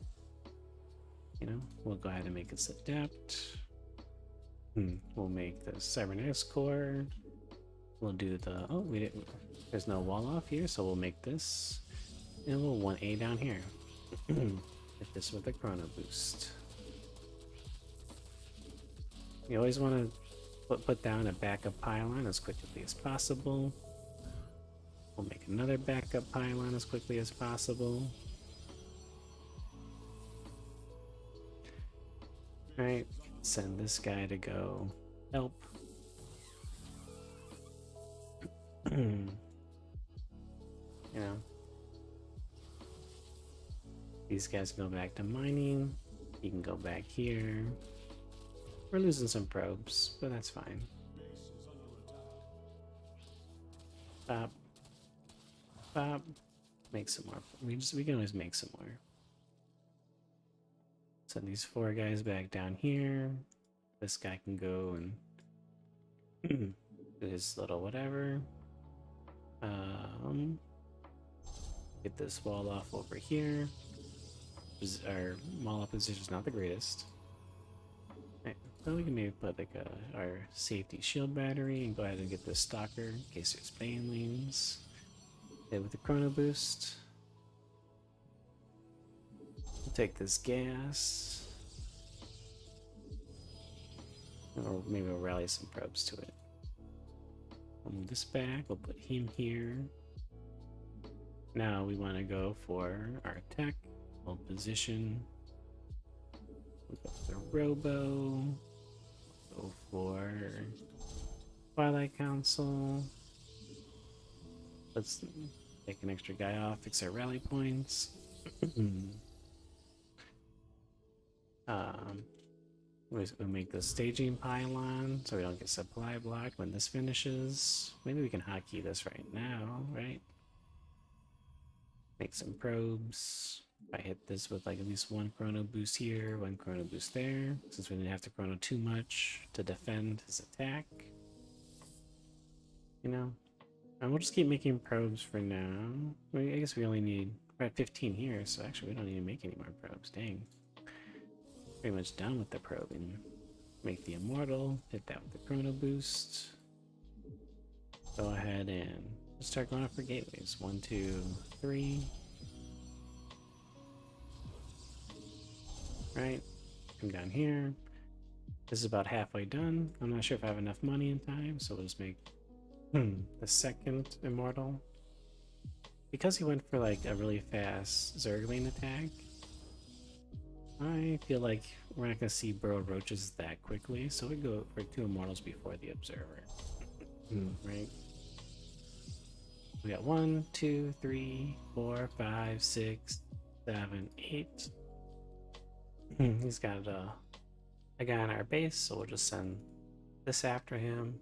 We'll go ahead and make this adapt. We'll make the cybernetics core. We'll do the, oh, we didn't, there's no wall off here, so we'll make this, and we'll 1A down here. Hit this with a chrono boost. You always want to put down a backup pylon as quickly as possible. We'll make another backup pylon as quickly as possible. Alright, send this guy to go help. You know, these guys can go back to mining. You can go back here. We're losing some probes, but that's fine. Stop. Stop. Make some more. We can always make some more. Send these 4 guys back down here. This guy can go and do his little whatever. Get this wall off over here. Our wall up position is not the greatest. Right, so we can maybe put like our safety shield battery and go ahead and get this stalker in case there's banelings. Hit with the chrono boost. We'll take this gas. Or maybe we'll rally some probes to it. We'll move this back, we'll put him here. Now we want to go for our tech, hold position. We'll go for the robo. Go for Twilight Council. Let's take an extra guy off, fix our rally points. We'll make the staging pylon so we don't get supply blocked when this finishes. Maybe we can hotkey this right now, right? Make some probes. If I hit this with like at least 1 chrono boost here, 1 chrono boost there, since we didn't have to chrono too much to defend his attack. You know? And we'll just keep making probes for now. I guess we only need, we're at 15 here, so actually we don't need to make any more probes. Dang. Pretty much done with the probing. Make the immortal, hit that with the chrono boost. Go ahead and start going up for gateways. 1, 2, 3. Right, come down here. This is about halfway done. I'm not sure if I have enough money in time, so we'll just make the second immortal. Because he went for like a really fast Zergling attack, I feel like we're not going to see burrowed roaches that quickly, so we go for 2 immortals before the observer. Right? We got 1, 2, 3, 4, 5, 6, 7, 8. He's got a guy on our base, so we'll just send this after him.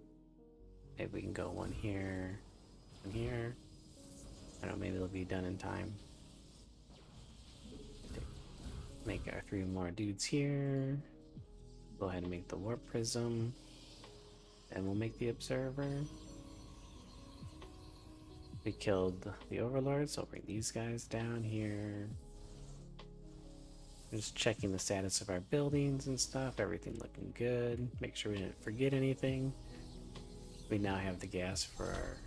Maybe we can go 1 here, 1 here. I don't know, maybe it'll be done in time. Make our 3 more dudes here. Go ahead and make the warp prism. And we'll make the observer. We killed the overlord, so I'll bring these guys down here. Just checking the status of our buildings and stuff. Everything looking good. Make sure we didn't forget anything. We now have the gas for our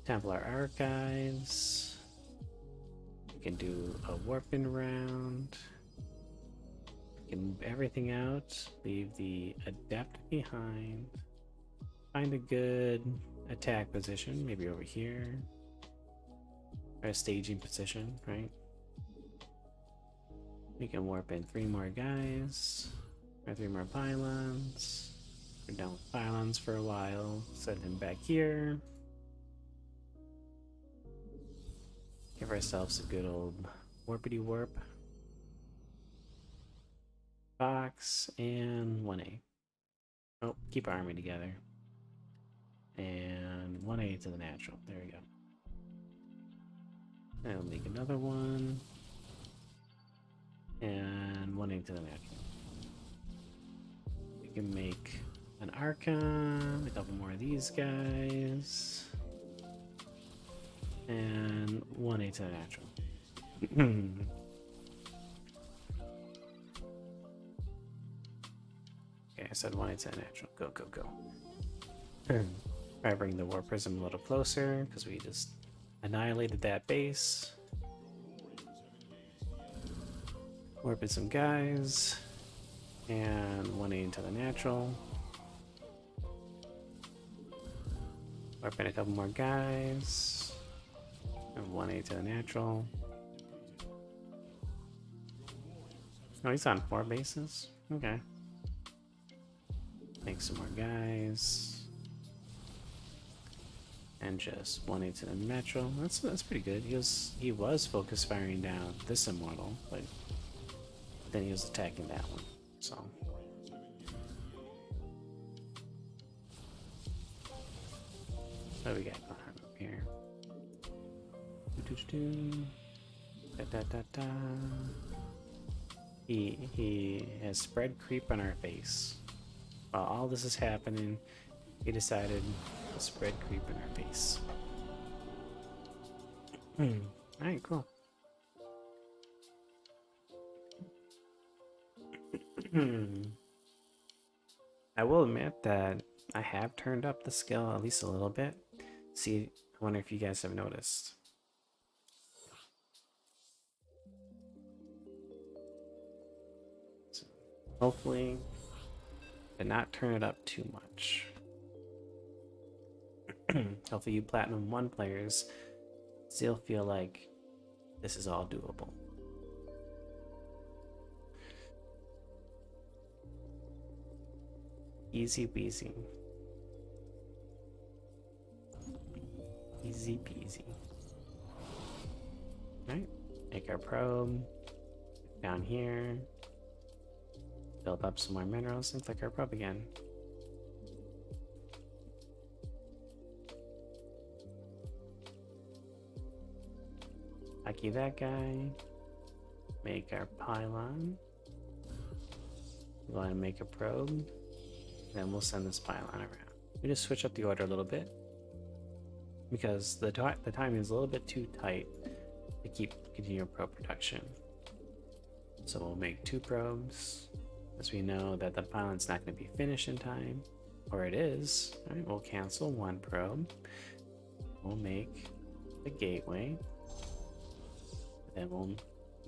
Templar archives. We can do a warping round. We can move everything out. Leave the adept behind. Find a good attack position, maybe over here. Or a staging position, right? We can warp in 3 more guys. Or 3 more pylons. We're done with pylons for a while. Send him back here. Give ourselves a good old warpity warp. Box and 1A. Oh, keep our army together. And 1A to the natural. There we go. And we'll make another one. And 1A to the natural. We can make an Archon, a couple more of these guys. And 1A to the natural. Okay, I said 1A to the natural. Go, go, go. I bring the War Prism a little closer because we just annihilated that base. Warping some guys. And 180 into the natural. Warping a couple more guys. And 180 to the natural. Oh, he's on 4 bases? Okay. Make some more guys. And just 180 to the natural. That's pretty good. He was focus firing down this immortal, but then he was attacking that one. So what do we got going on up here? Da, da, da, da. He has spread creep on our face. While all this is happening, he decided to spread creep in our face. Alright, cool. I will admit that I have turned up the skill at least a little bit. See, I wonder if you guys have noticed. So hopefully, but not turn it up too much. Hopefully you Platinum 1 players still feel like this is all doable. Easy peasy. Easy peasy. Alright, make our probe. Down here. Build up some more minerals and click our probe again. Hockey that guy. Make our pylon. Go ahead and make a probe. Then we'll send this pylon around. We just switch up the order a little bit because the timing is a little bit too tight to keep continual probe production. So we'll make 2 probes, as we know that the pylon's not going to be finished in time, or it is. All right, we'll cancel 1 probe. We'll make the gateway. Then we'll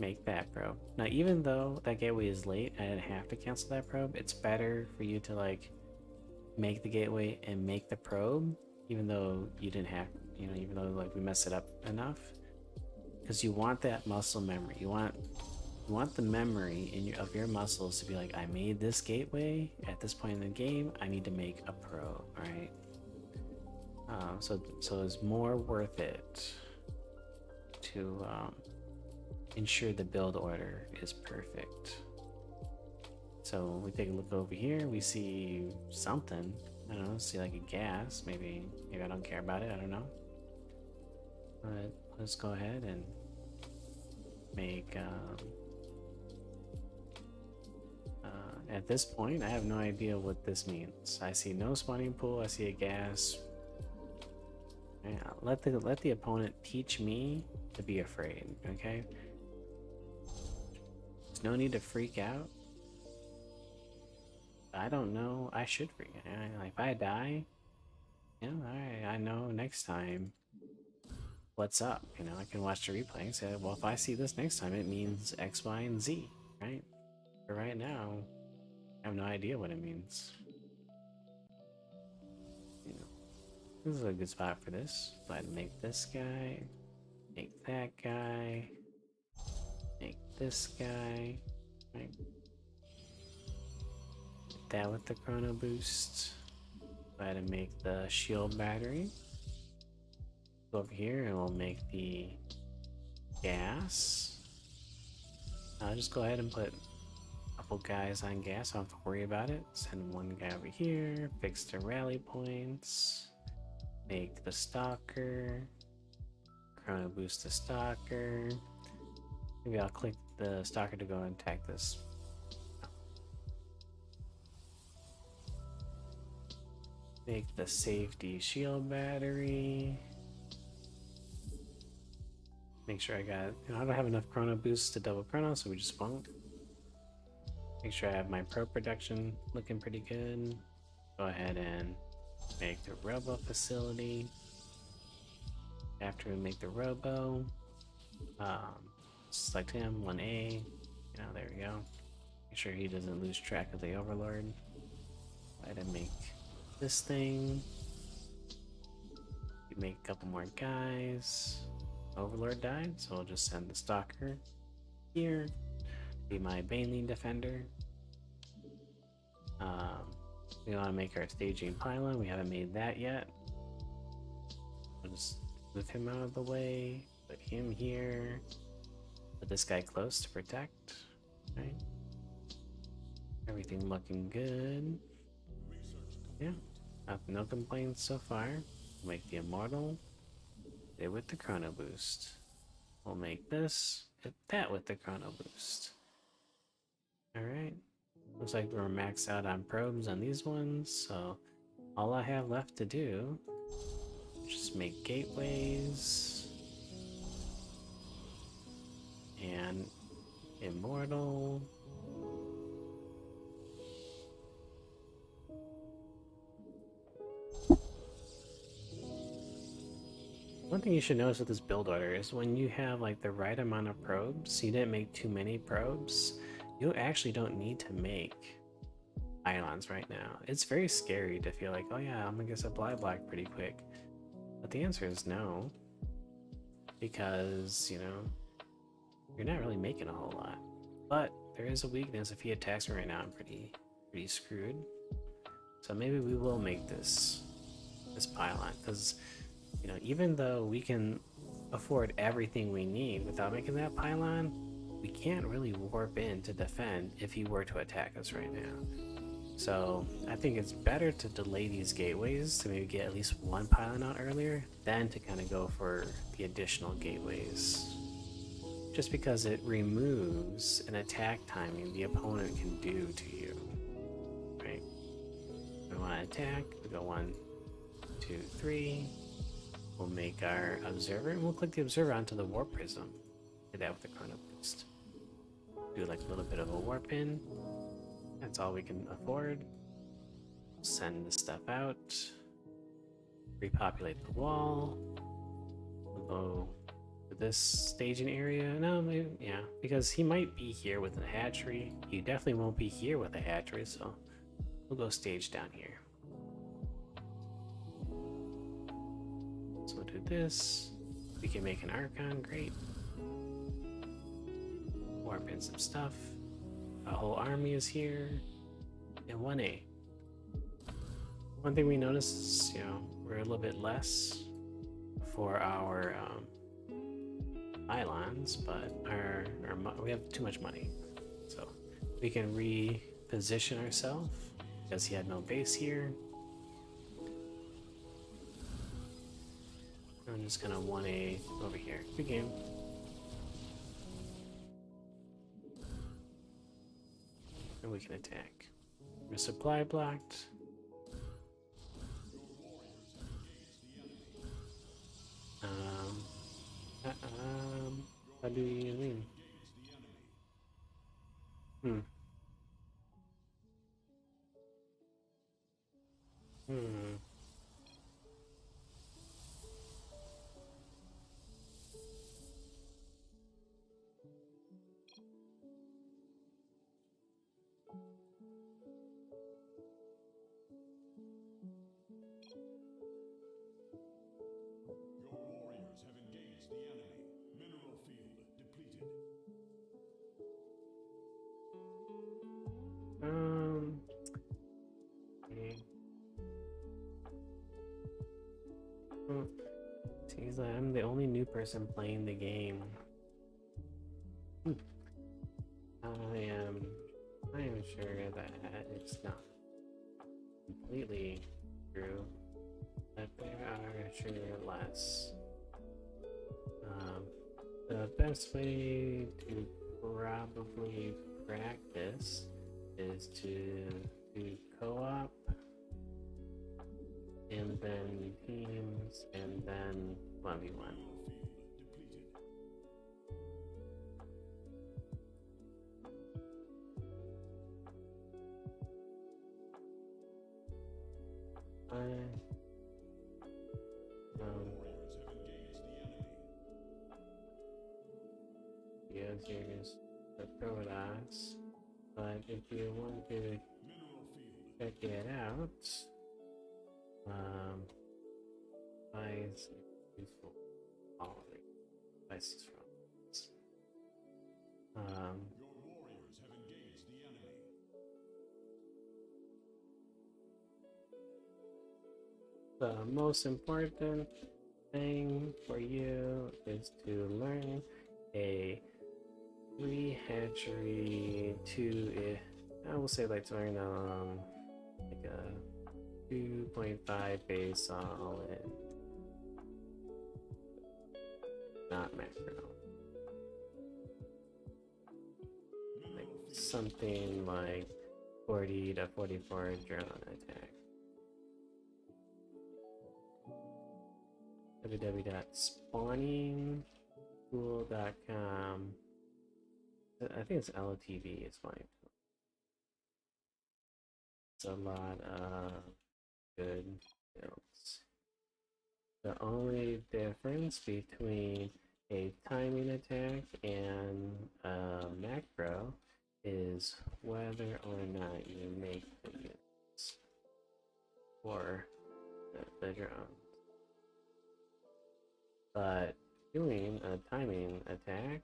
make that probe. Now, even though that gateway is late, I didn't have to cancel that probe. It's better for you to like make the gateway and make the probe, even though you didn't have, you know, even though like we messed it up enough, because you want that muscle memory. You want the memory in of your muscles to be like, I made this gateway at this point in the game. I need to make a probe, right? So it's more worth it to ensure the build order is perfect. So we take a look over here, we see something. I don't know, see like a gas. Maybe I don't care about it, I don't know. But let's go ahead and make at this point I have no idea what this means. I see no spawning pool, I see a gas. Yeah, let the opponent teach me to be afraid, okay? There's no need to freak out. I don't know. I should freak out. Like, if I die, you know, alright, I know next time what's up. You know, I can watch the replay and say, well, if I see this next time, it means X, Y, and Z, right? But right now, I have no idea what it means. You know, this is a good spot for this. Go ahead and make this guy, make that guy, make this guy, right? Get that with the chrono boost. Go ahead and make the shield battery. Go over here and we'll make the gas. I'll just go ahead and put a couple guys on gas. I don't have to worry about it. Send one guy over here. Fix the rally points. Make the stalker. Chrono boost the stalker. Maybe I'll click the stalker to go and attack this. Make the safety shield battery. Make sure I got, you know, I don't have enough chrono boosts to double chrono, so we just won't. Make sure I have my pro production looking pretty good. Go ahead and make the robo facility. After we make the robo, select him, 1A. You know, there we go. Make sure he doesn't lose track of the overlord. Try to make this thing. We make a couple more guys. Overlord died, so we'll just send the stalker here. Be my Baneling defender. We want to make our staging pylon. We haven't made that yet. We'll just move him out of the way. Put him here. Put this guy close to protect. Right. Everything looking good. Yeah. No complaints so far. We'll make the immortal. It with the chrono boost. We'll make this. Hit that with the chrono boost. Alright. Looks like we're maxed out on probes on these ones, so all I have left to do is just make gateways and immortal. One thing you should notice with this build order is when you have like the right amount of probes, you didn't make too many probes, you actually don't need to make pylons right now. It's very scary to feel like, oh yeah, I'm gonna get supply block pretty quick. But the answer is no. Because, you know, you're not really making a whole lot. But there is a weakness. If he attacks me right now, I'm pretty screwed. So maybe we will make this pylon, because you know, even though we can afford everything we need without making that pylon, we can't really warp in to defend if he were to attack us right now. So I think it's better to delay these gateways to maybe get at least one pylon out earlier, than to kind of go for the additional gateways. Just because it removes an attack timing the opponent can do to you. Right? We want to attack, we go 1, 2, 3. We'll make our observer, and we'll click the observer onto the warp prism. Do that with the chrono boost. Do like a little bit of a warp in. That's all we can afford. Send this stuff out. Repopulate the wall. We'll go to this staging area. No, maybe, yeah, because he might be here with a hatchery. He definitely won't be here with a hatchery, so we'll go stage down here. So we'll do this. We can make an Archon, great. Warp in some stuff. A whole army is here. And 1A. One thing we notice is, you know, we're a little bit less for our pylons, but we have too much money. So we can reposition ourselves because he had no base here. I'm just gonna 1A over here. Good game. And we can attack. Resupply blocked. How do you mean? Okay. Seems like I'm the only new person playing the game. I am sure that it's not completely true, but there are sure less. The best way to probably practice is to do co-op and then teams and then 1v1. because here's the Protoss. But if you want to check it out, device useful all devices from Your warriors have engaged the enemy. the most important thing for you is to learn a 3 hatchery to I will say like to learn like a 2.5 base solid, not macro. Like something like 40 to 44 drone attack. www.spawningpool.com. I think it's LTV, it's fine. It's a lot of good builds. The only difference between a timing attack and a macro is whether or not you make the units for the drone. But doing a timing attack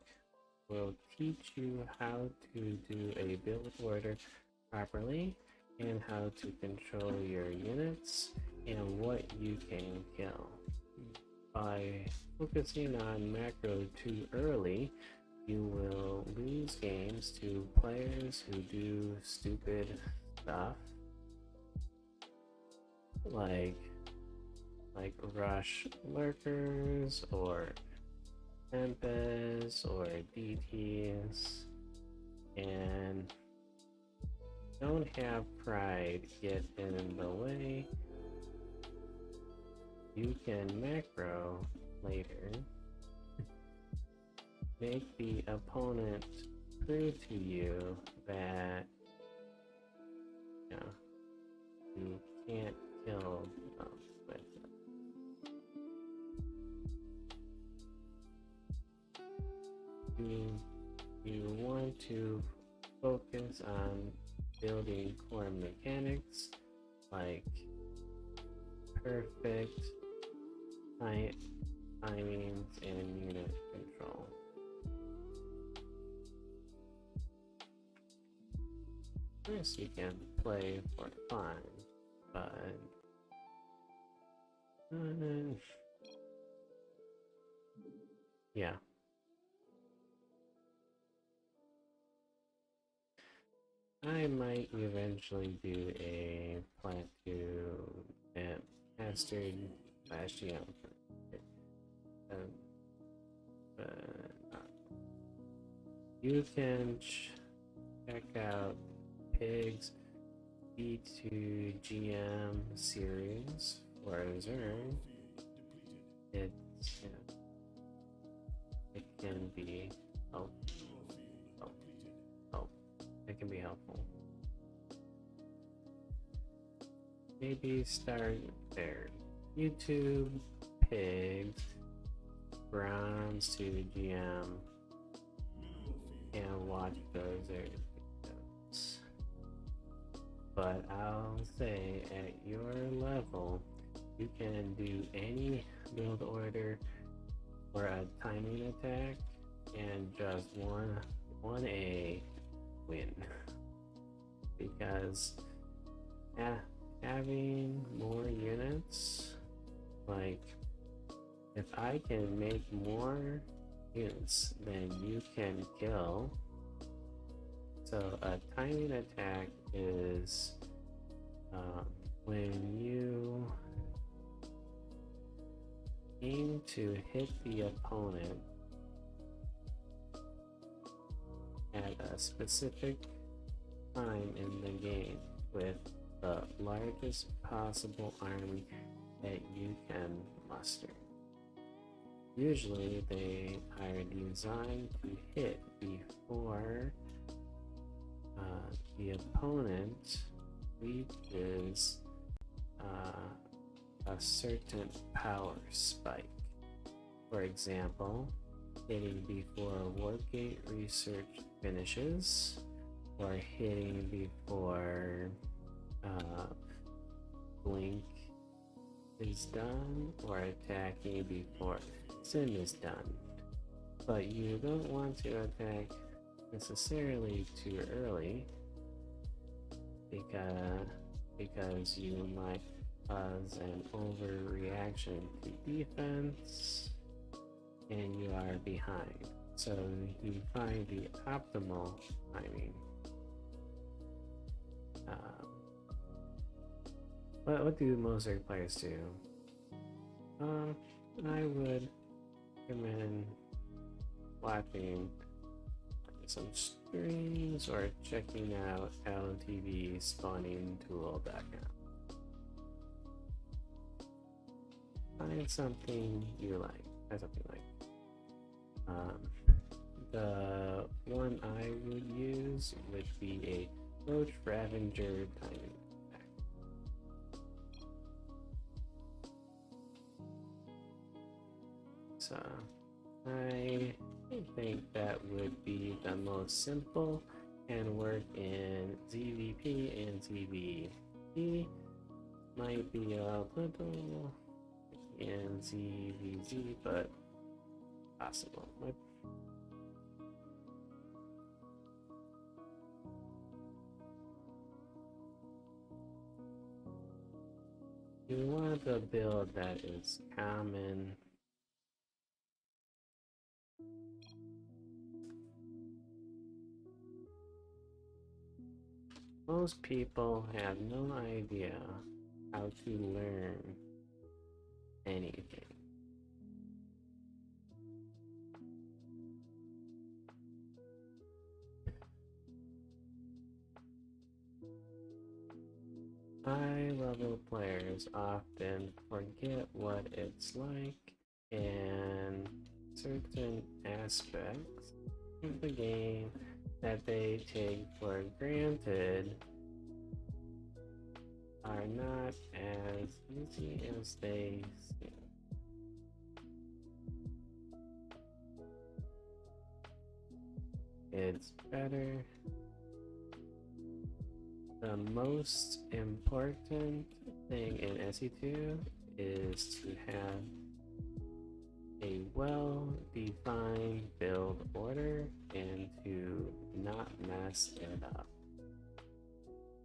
will teach you how to do a build order properly and how to control your units and what you can kill. By focusing on macro too early, you will lose games to players who do stupid stuff like rush lurkers or Tempest or DTs, and don't have pride get in the way. You can macro later, make the opponent prove to you that you can't kill them with it. You want to focus on building core mechanics like perfect timings and unit control. First, you can play for fun, but yeah. I might eventually do a Plat 2 mastered Bastion. You can check out Pig's B2GM series for Zern. It can be it can be helpful. Maybe start there. YouTube, Pigs, Bronze to GM, and watch those videos. But I'll say at your level, you can do any build order or a timing attack and just one A win, because having more units, like if I can make more units than you can kill, so a timing attack is when you aim to hit the opponent at a specific time in the game with the largest possible army that you can muster. Usually they are designed to hit before the opponent reaches a certain power spike. For example, hitting before Wargate research finishes, or hitting before Blink is done, or attacking before Sim is done. But you don't want to attack necessarily too early because you might cause an overreaction to defense and you are behind. So you find the optimal timing. What do most Zerg players do? I would recommend watching some streams or checking out LTV spawningtool.com. Find something you like. Find something like. The one I would use would be a Roach Ravager timing. So I think that would be the most simple and work in ZVP and ZVP. Might be a little in ZVZ, but possible. You want a build that is common. Most people have no idea how to learn anything. High-level players often forget what it's like, and certain aspects of the game that they take for granted are not as easy as they seem. It's better. The most important thing in SE2 is to have a well-defined build order and to not mess it up.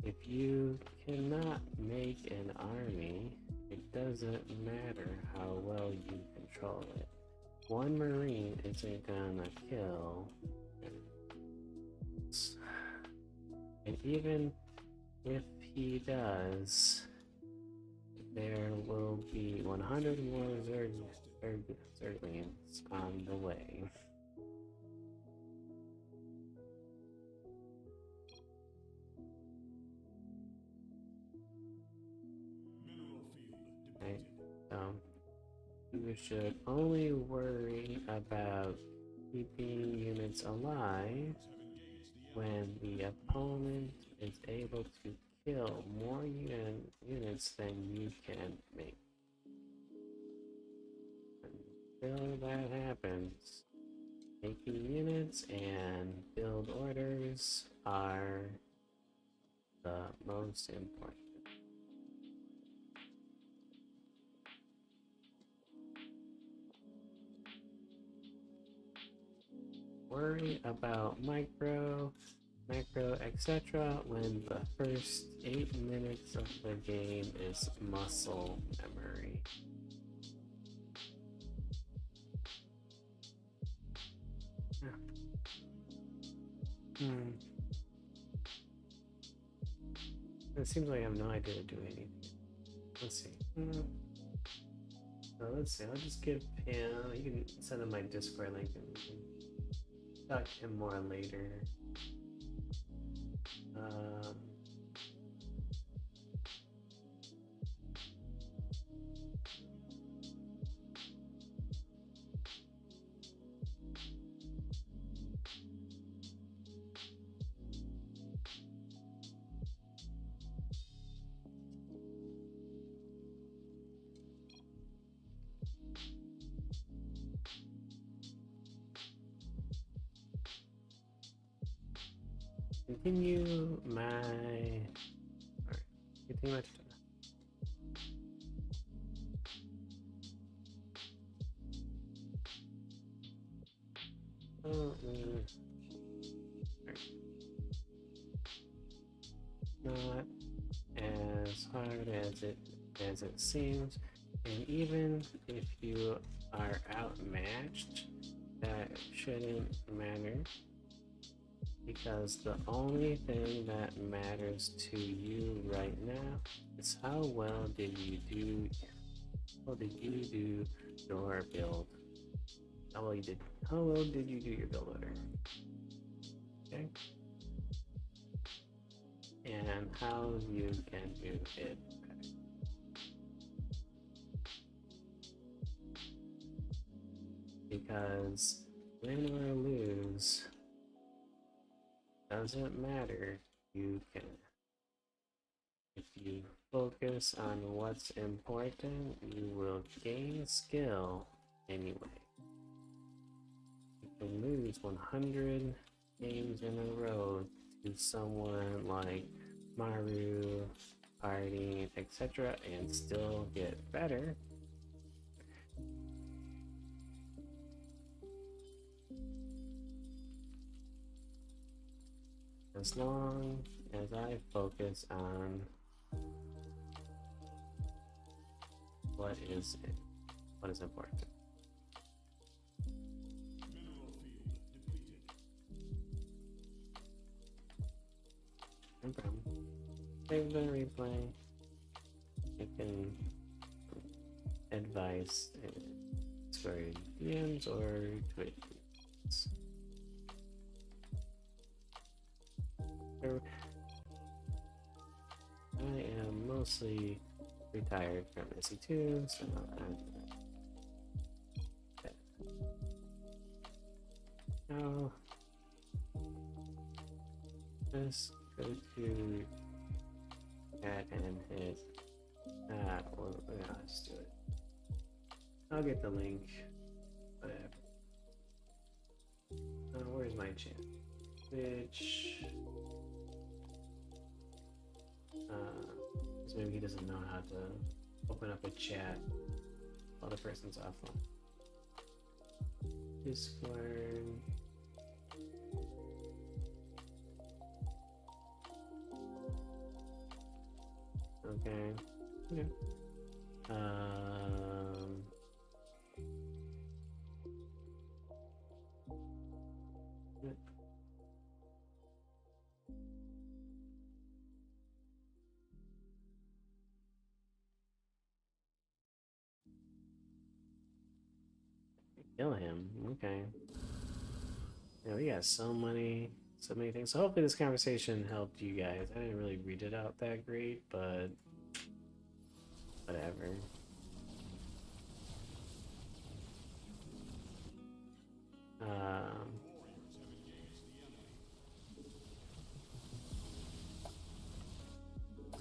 If you cannot make an army, it doesn't matter how well you control it. One Marine isn't gonna kill. And even if he does, there will be 100 more Zerglings on the way. Okay, so you should only worry about keeping units alive when the opponent is able to kill more units than you can make. Until that happens, making units and build orders are the most important. Worry about macro, etc. when the first 8 minutes of the game is muscle memory. It seems like I have no idea to do anything. Let's see. So let's see. I'll just give him. You can send him my Discord link and we can talk to him more later. continue my. Alright, continue my tutorial. Not as hard as it seems, and even if you are outmatched, that shouldn't matter, because the only thing that matters to you right now is how well did you do your build. How well did you do your build order? Okay. And how you can do it better. Because win or lose doesn't matter. You can, if you focus on what's important, you will gain skill anyway. You can lose 100 games in a row to someone like Maru, Party, etc., and still get better. As long as I focus on what is important. Mineral field depleted. No problem. Save the replay. I can advise for DMs or Twitch. I am mostly retired from SE2, so now let's go to chat and hit or let's do it. I'll get the link. Whatever. Where's my channel? Twitch. Because maybe he doesn't know how to open up a chat while the person's offline. Discord. Okay. Yeah. Kill him. Okay. Yeah, we got so many things. So hopefully this conversation helped you guys. I didn't really read it out that great, but whatever.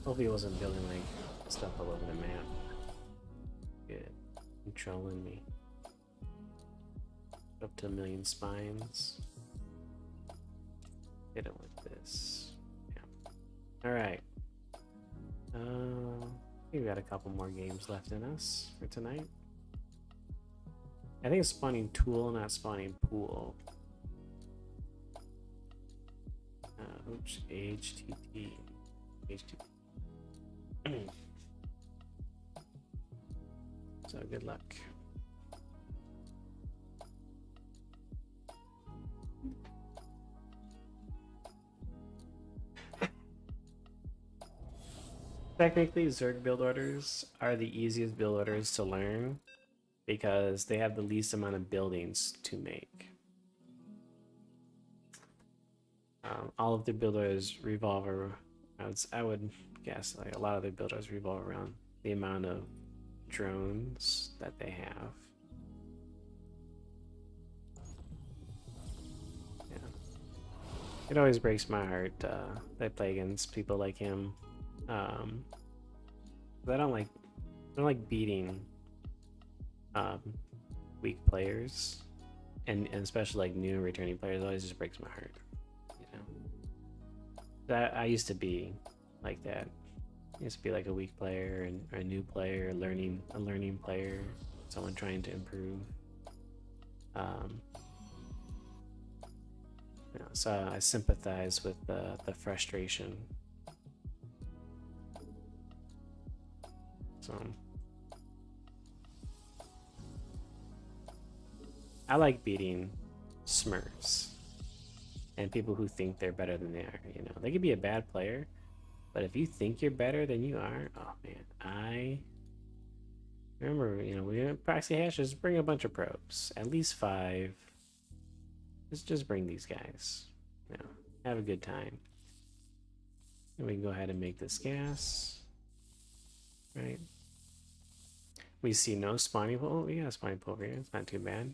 Hope he wasn't building like stuff all over the map. Good. Controlling me. Up to 1 million spines. Hit it with this. Yeah. Alright. We got a couple more games left in us for tonight. I think it's spawning tool, not spawning pool. Oops, HTT. So good luck. Technically, Zerg build orders are the easiest build orders to learn because they have the least amount of buildings to make. All of the builders revolve around, I would guess like a lot of the builders revolve around the amount of drones that they have. Yeah. It always breaks my heart that I play against people like him. I don't like beating weak players, and especially like new returning players. It always just breaks my heart, you know. I used to be like that. I used to be like a weak player and a new player, a learning player, someone trying to improve. Um, so I sympathize with the frustration. So I like beating Smurfs and people who think they're better than they are. You know, they could be a bad player, but if you think you're better than you are, oh man, I remember. You know, we proxy hashes. Bring a bunch of probes, at least 5. Just bring these guys. You know, have a good time. And we can go ahead and make this gas. Right. We see no spawning pool. Oh, we got a spawning pool over here. It's not too bad.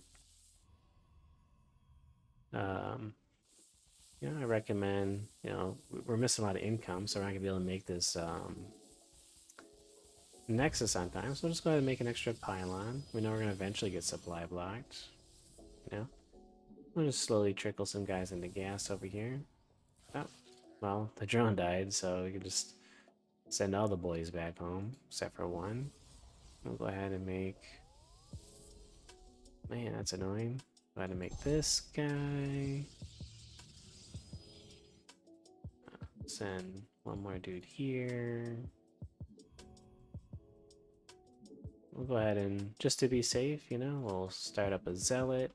Yeah, I recommend, you know, we're missing a lot of income, so we're not gonna be able to make this Nexus on time. So we'll just go ahead and make an extra pylon. We know we're gonna eventually get supply blocked. You know, we'll just slowly trickle some guys into gas over here. Oh, well, the drone died, so we can just send all the boys back home, except for one. We'll go ahead and make... Man, that's annoying. Go ahead and make this guy. Send one more dude here. We'll go ahead and, just to be safe, you know, we'll start up a zealot.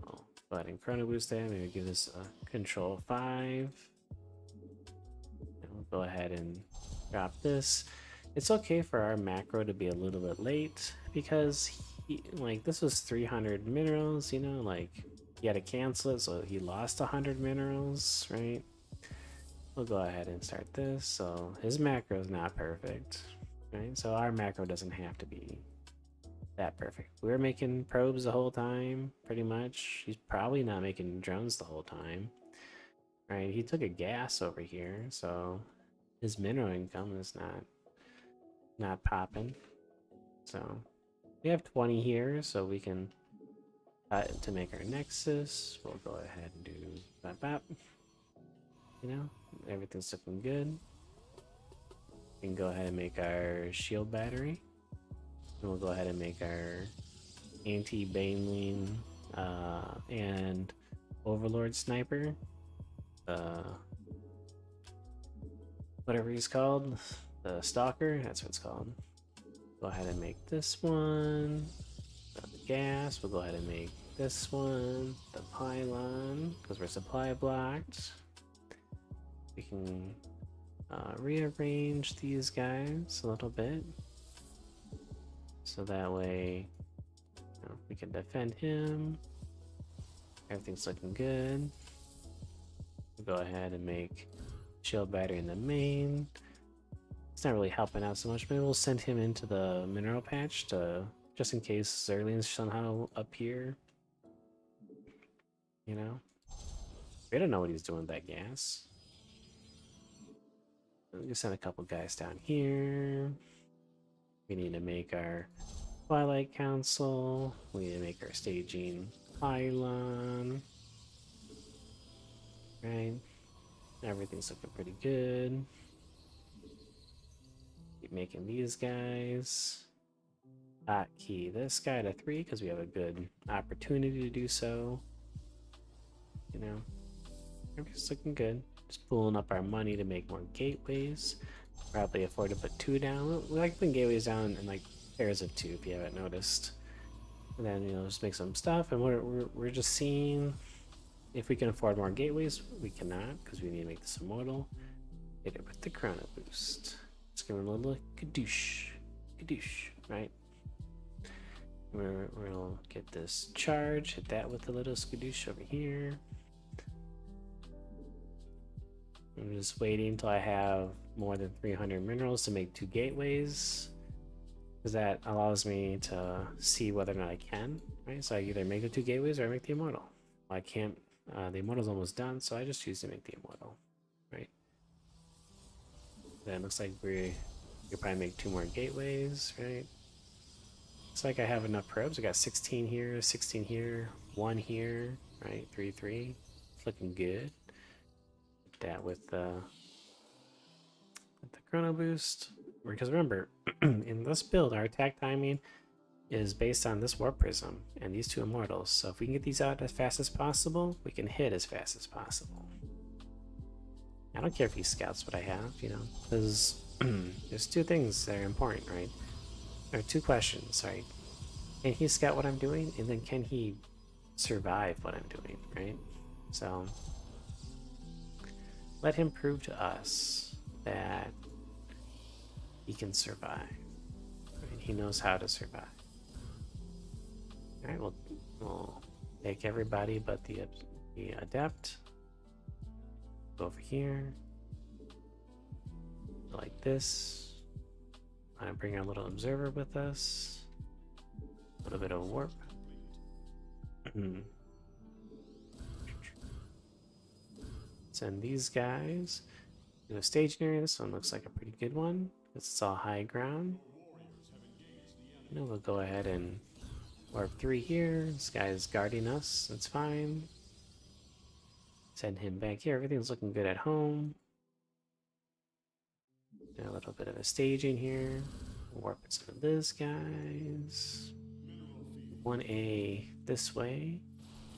I'll go ahead and chrono boost that. Maybe give this a control 5. And we'll go ahead and drop this. It's okay for our macro to be a little bit late because like this was 300 minerals, you know, like he had to cancel it, so he lost 100 minerals, right? We'll go ahead and start this. So his macro is not perfect, right? So our macro doesn't have to be that perfect. We were making probes the whole time, pretty much. He's probably not making drones the whole time, right? He took a gas over here, so his mineral income is not popping. So we have 20 here, so we can to make our nexus. We'll go ahead and do bap. You know, everything's looking good. We can go ahead and make our shield battery. And we'll go ahead and make our anti-baneling and overlord sniper. Whatever he's called, the stalker, that's what it's called. Go ahead and make this one. The gas, we'll go ahead and make this one. The pylon, because we're supply blocked. We can rearrange these guys a little bit. So that way, you know, we can defend him. Everything's looking good. We'll go ahead and make shield battery in the main. It's not really helping out so much. Maybe we'll send him into the mineral patch to just in case Zerlings somehow appear. You know, we don't know what he's doing with that gas. We can send a couple guys down here. We need to make our Twilight Council. We need to make our staging pylon. Right. Everything's looking pretty good. Keep making these guys. Hotkey this guy to 3 because we have a good opportunity to do so. You know, everything's looking good. Just pulling up our money to make more gateways. Probably afford to put 2 down. We like putting gateways down in like pairs of 2 if you haven't noticed. And then, you know, just make some stuff. And we're just seeing if we can afford more gateways. We cannot because we need to make this immortal. Hit it with the chrono boost. Just give it a little kadoosh. Kadoosh, right? We'll get this charge. Hit that with a little skadoosh over here. I'm just waiting until I have more than 300 minerals to make 2 gateways, because that allows me to see whether or not I can, right? So I either make the 2 gateways or I make the immortal. Well, I can't, the immortal's almost done, so I just choose to make the immortal, right? Then it looks like we could probably make 2 more gateways, right? Looks like I have enough probes. I got 16 here, 16 here, 1 here, right? 3. It's looking good. that with the chrono boost. Because remember, in this build, our attack timing is based on this warp prism and these two immortals. So if we can get these out as fast as possible, we can hit as fast as possible. I don't care if he scouts what I have, you know, because there's two things that are important, right? Or two questions, right? Can he scout what I'm doing? And then can he survive what I'm doing, right? So let him prove to us that he can survive. Right? He knows how to survive. Alright, we'll take everybody but the adept. Go over here. Like this. I'm gonna bring our little observer with us. A little bit of warp. Send these guys to a staging area. This one looks like a pretty good one. It's all high ground. And we'll go ahead and warp 3 here. This guy's guarding us. That's fine. Send him back here. Everything's looking good at home. Do a little bit of a staging here. Warp it to this guys. 1A this way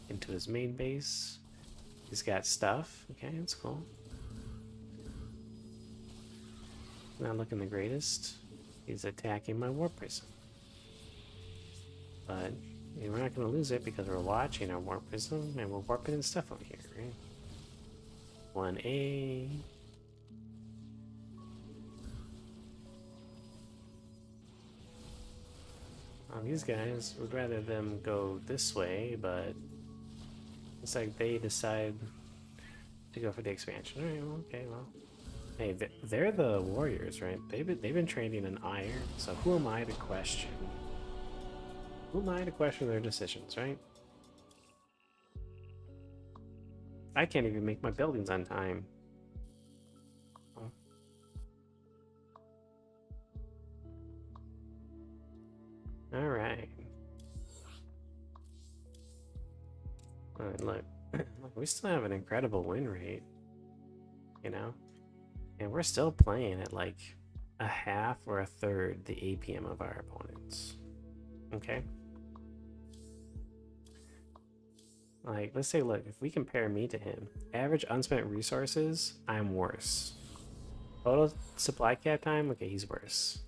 into his main base. He's got stuff. Okay, that's cool. Not looking the greatest. He's attacking my warp prism. But we're not going to lose it because we're watching our warp prism and we're warping and stuff over here, right? 1A. These guys would rather them go this way, but it's like they decide to go for the expansion. Alright, well, okay, well. Hey, they're the warriors, right? They've been training in iron, so who am I to question? Who am I to question their decisions, right? I can't even make my buildings on time. Alright. Alright, look. Look, we still have an incredible win rate. You know? And we're still playing at like a half or a third the APM of our opponents. Okay? Like, let's say, look, if we compare me to him, average unspent resources, I'm worse. Total supply cap time, okay, he's worse.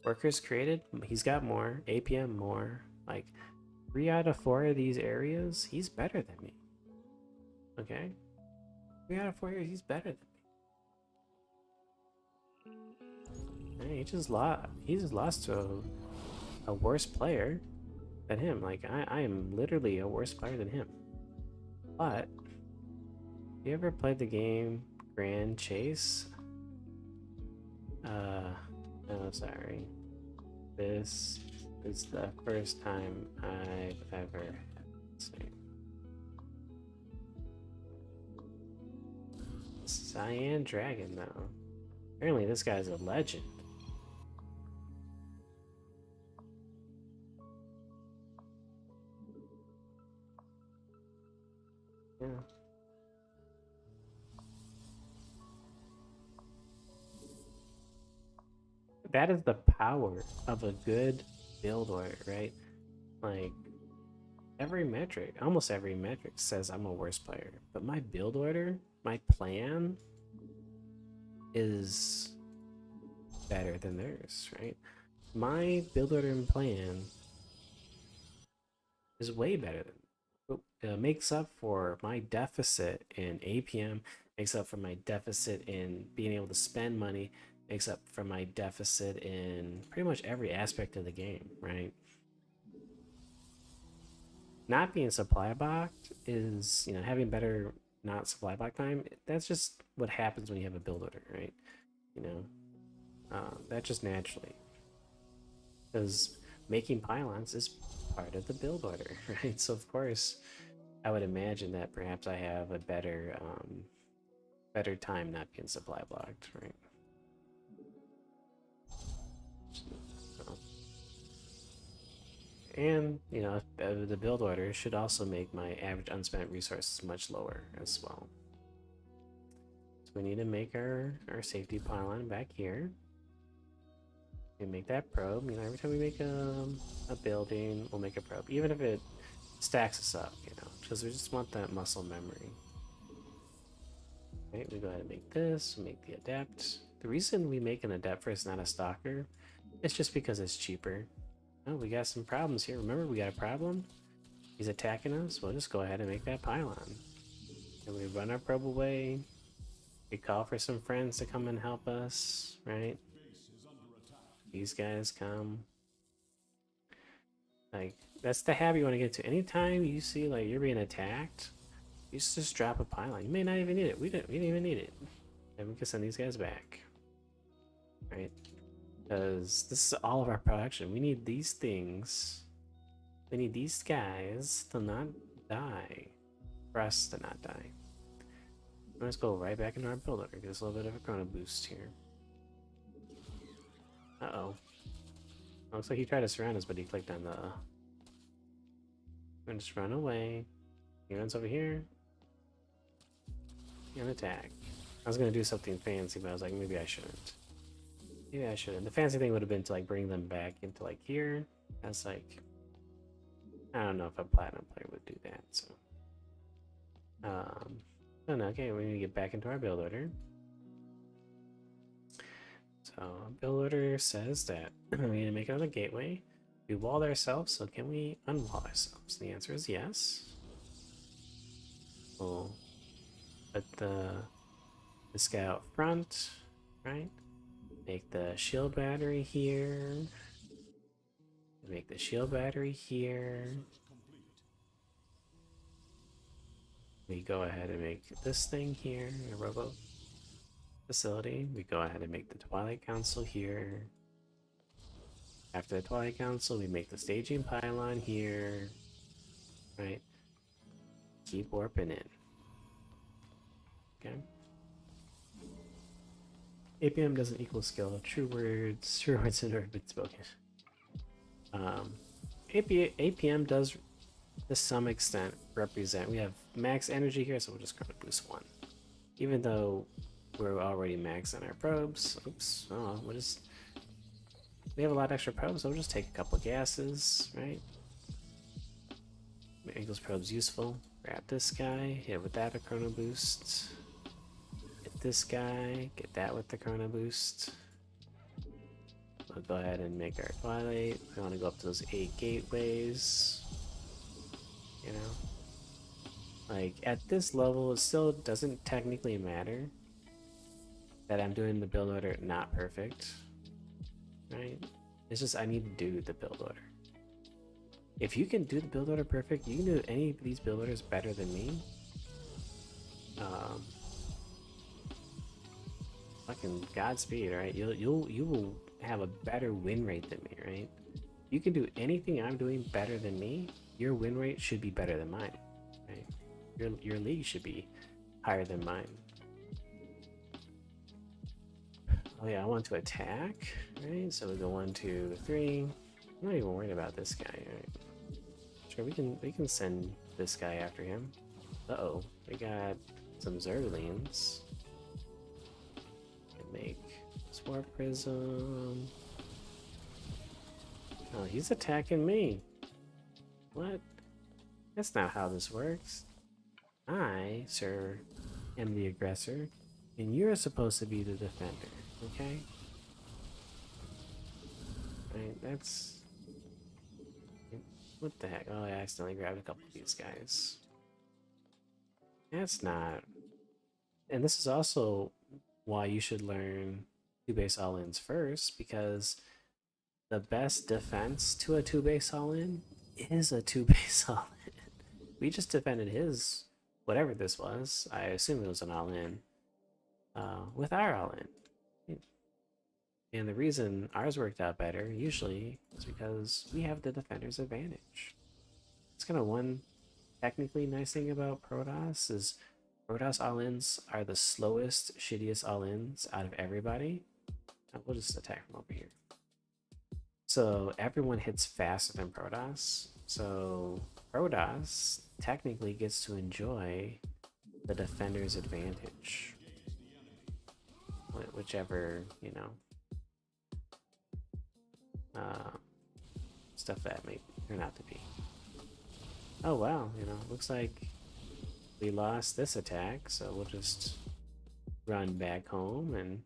Workers created, he's got more. APM more. Like 3 out of 4 of these areas, he's better than me. Okay? 3 out of 4 areas, he's better than me. Hey, he just lost to a worse player than him. Like I am literally a worse player than him. But you ever played the game Grand Chase? Oh, sorry. This is the first time I've ever had. Let's see. Cyan Dragon, though. Apparently, this guy's a legend. Yeah. That is the power of a good build order, right? Like almost every metric says I'm a worse player, but my build order, my plan is better than theirs, right? My build order and plan is way better than makes up for my deficit in APM, makes up for my deficit in being able to spend money, makes up for my deficit in pretty much every aspect of the game, right? Not being supply blocked is, having better not supply block time. That's just what happens when you have a build order, right? That just naturally. Because making pylons is part of the build order, right? So of course, I would imagine that perhaps I have a better time not being supply blocked, right? And, the build order should also make my average unspent resources much lower as well. So we need to make our safety pylon back here. We make that probe. You know, every time we make a building, we'll make a probe, even if it stacks us up. You know, because we just want that muscle memory. Right, we go ahead and make this. We make the adept. The reason we make an adept first, not a stalker, is just because it's cheaper. Oh, we got some problems here. Remember, we got a problem. He's attacking us. We'll just go ahead and make that pylon. And we run our probe away. We call for some friends to come and help us, right? These guys come. Like, that's the habit you want to get to. Anytime you see, like, you're being attacked, you just drop a pylon. You may not even need it. We didn't even need it. And we can send these guys back. Right? Because this is all of our production. We need these things. We need these guys to not die. For us to not die. Let's go right back into our builder. Get us a little bit of a chrono boost here. Uh-oh. Looks like he tried to surround us, but he clicked on the... We're gonna just run away. He runs over here. And attack. I was gonna do something fancy, but I was like, maybe I shouldn't. Maybe I shouldn't. The fancy thing would have been to like bring them back into like here. That's like... I don't know if a platinum player would do that, so... Oh no, okay, we need to get back into our build order. So, build order says that we need to make another gateway. We walled ourselves, so can we unwall ourselves? The answer is yes. We'll put this guy out front, right? Make the shield battery here. Make the shield battery here. We go ahead and make this thing here, a robo facility. We go ahead and make the Twilight Council here. After the Twilight Council, we make the staging pylon here. Right? Keep warping in. Okay. APM doesn't equal skill. True words have never been spoken. APM does, to some extent, represent. We have max energy here, so we'll just chrono boost 1. Even though we're already maxed on our probes. Oops. Oh, we have a lot of extra probes, so we'll just take a couple of gases, right? Make those probes useful. Grab this guy, hit with that a chrono boost. Hit this guy, get that with the chrono boost. We'll go ahead and make our Twilight. We want to go up to those 8 gateways. You know? Like, at this level, it still doesn't technically matter that I'm doing the build order not perfect. Right? It's just I need to do the build order. If you can do the build order perfect, you can do any of these build orders better than me. Fucking Godspeed, right? You will have a better win rate than me, right? You can do anything I'm doing better than me. Your win rate should be better than mine, right? Your league should be higher than mine. Oh yeah, I want to attack, right? So we go 1, 2, 3. I'm not even worried about this guy, right? Sure, we can send this guy after him. Uh-oh, we got some Zerglings. And make Spore Prism. Oh, he's attacking me. What? That's not how this works. I, sir, am the aggressor, and you're supposed to be the defender, okay? Right, that's... What the heck? Oh, I accidentally grabbed a couple of these guys. That's not... And this is also why you should learn 2-base all-ins first, because the best defense to a 2-base all-in is a 2-base all-in. We just defended his, whatever this was, I assume it was an all-in, with our all-in. And the reason ours worked out better, usually, is because we have the defender's advantage. It's kind of one technically nice thing about Protoss, is Protoss all-ins are the slowest, shittiest all-ins out of everybody. We'll just attack from over here. So everyone hits faster than Protoss. So Protoss technically gets to enjoy the defender's advantage. whichever, you know, stuff that may turn out to be. Oh wow, you know, looks like we lost this attack, so we'll just run back home and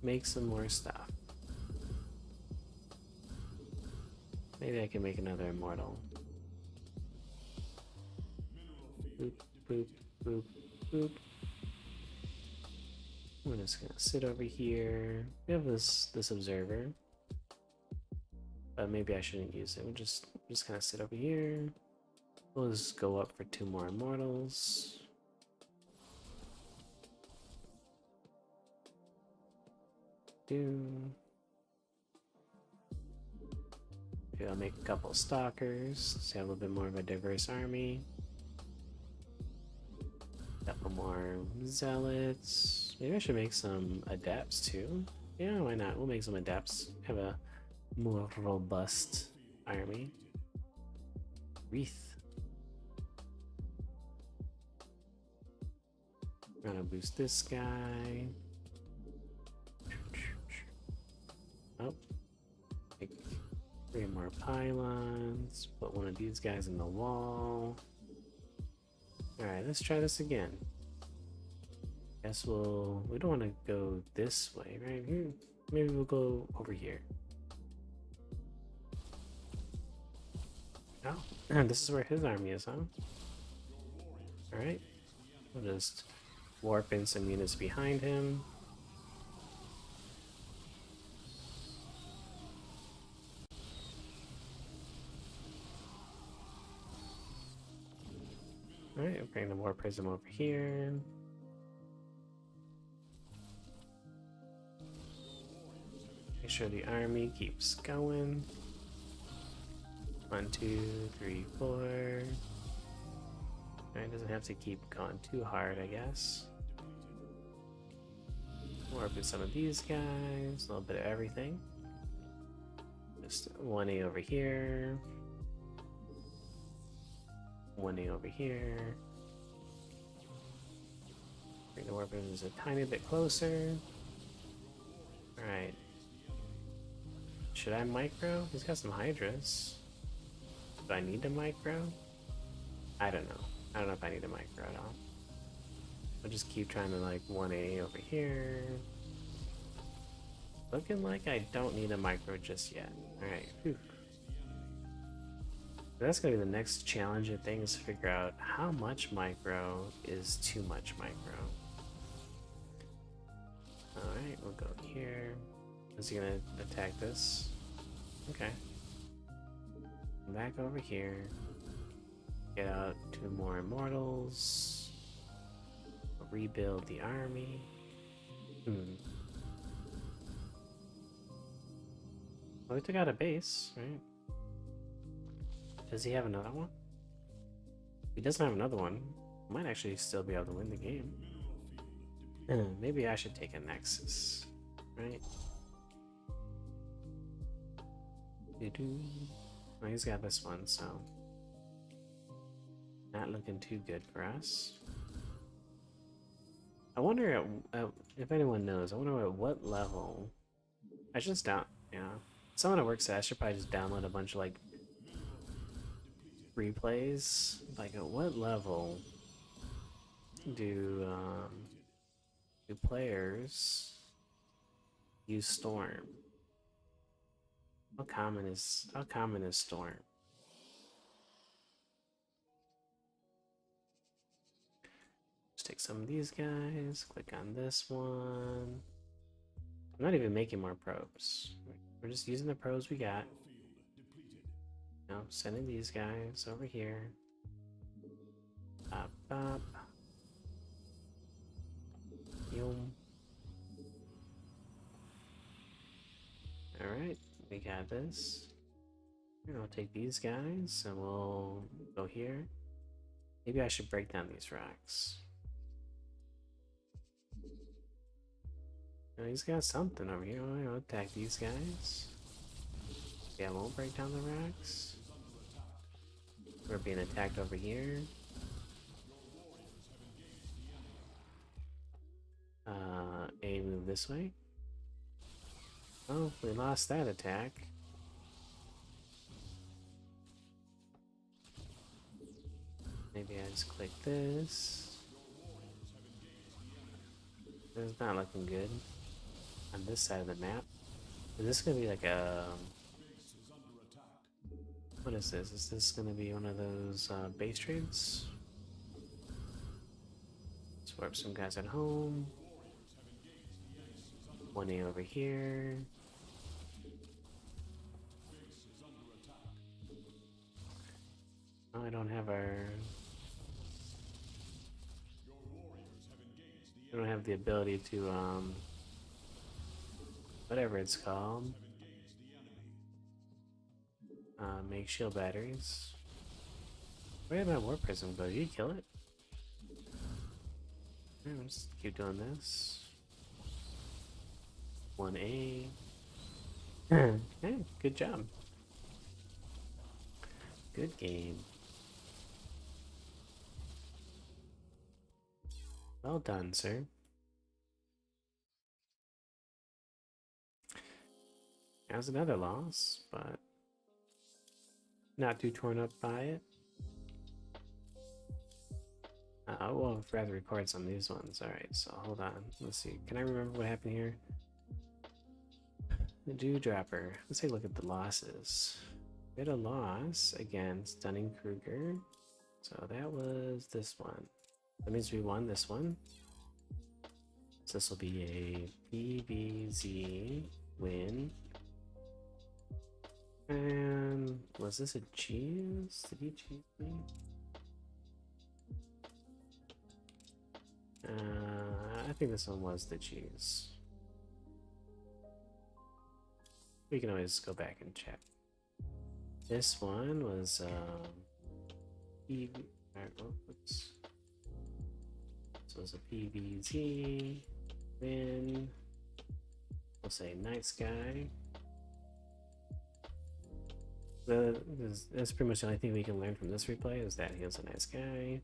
make some more stuff. Maybe I can make another immortal. Boop, boop, boop, boop. I'm just gonna sit over here. We have this observer, but maybe I shouldn't use it. We'll just kind of sit over here. We'll just go up for 2 more immortals. Maybe I'll make a couple stalkers so have a little bit more of a diverse army. Couple more zealots. Maybe I should make some adepts too. Yeah, why not? We'll make some adepts. Have a more robust army. Wreath. We're gonna boost this guy. Oh, make 3 more pylons. Put one of these guys in the wall. Alright, let's try this again. Guess we don't want to go this way, right? Maybe we'll go over here. Oh, and this is where his army is, huh? Alright. We'll just warp in some units behind him. Alright, we'll bring the War Prism over here. Make sure the army keeps going. 1, 2, 3, 4. Alright, doesn't have to keep going too hard, I guess. Warp in some of these guys, a little bit of everything. Just 1A over here. 1A over here. Bring the weapons a tiny bit closer. Alright. Should I micro? He's got some hydras. Do I need to micro? I don't know. I don't know if I need to micro at all. I'll just keep trying to like 1A over here. Looking like I don't need a micro just yet. Alright. That's gonna be the next challenging thing, is to figure out how much micro is too much micro. Alright, we'll go here. Is he gonna attack this? Okay. Back over here. Get out 2 more immortals. Rebuild the army. Well, we took out a base, right? Does he have another one? If he doesn't have another one, might actually still be able to win the game. Maybe I should take a Nexus, right? Well, he's got this one, so not looking too good for us. I wonder if anyone knows. I wonder at what level. I should just someone at work said I should probably just download a bunch of like replays. Like at what level do players use Storm? How common is Storm? Just take some of these guys, click on this one. I'm not even making more probes. We're just using the probes we got. Now sending these guys over here. Up, up. Yum. Alright, we got this. And I'll take these guys and we'll go here. Maybe I should break down these rocks. Oh, he's got something over here. I'll attack these guys. Yeah, I won't break down the rocks. We're being attacked over here. A move this way. Oh, we lost that attack. Maybe I just click this. It's not looking good on this side of the map. Is this gonna be like a... What is this? Is this gonna be one of those base trades? Let's warp some guys at home. 1A over here. Oh, I don't have our... I don't have the ability to, whatever it's called. Make shield batteries. Where did my warp prism go? Did you kill it? Alright, we'll just keep doing this. 1A. Hey, good job. Good game. Well done, sir. That was another loss, but not too torn up by it. I will rather record some of these ones. Alright, so hold on. Let's see. Can I remember what happened here? The Dewdropper. Let's take a look at the losses. We had a loss against Dunning-Kruger. So that was this one. That means we won this one. So this will be a PVZ win. And was this a cheese? Did he cheese me? I think this one was the cheese. We can always go back and check. This one was oops. This was a PVZ win. We'll say Night Sky. That's pretty much the only thing we can learn from this replay is that he was a nice guy.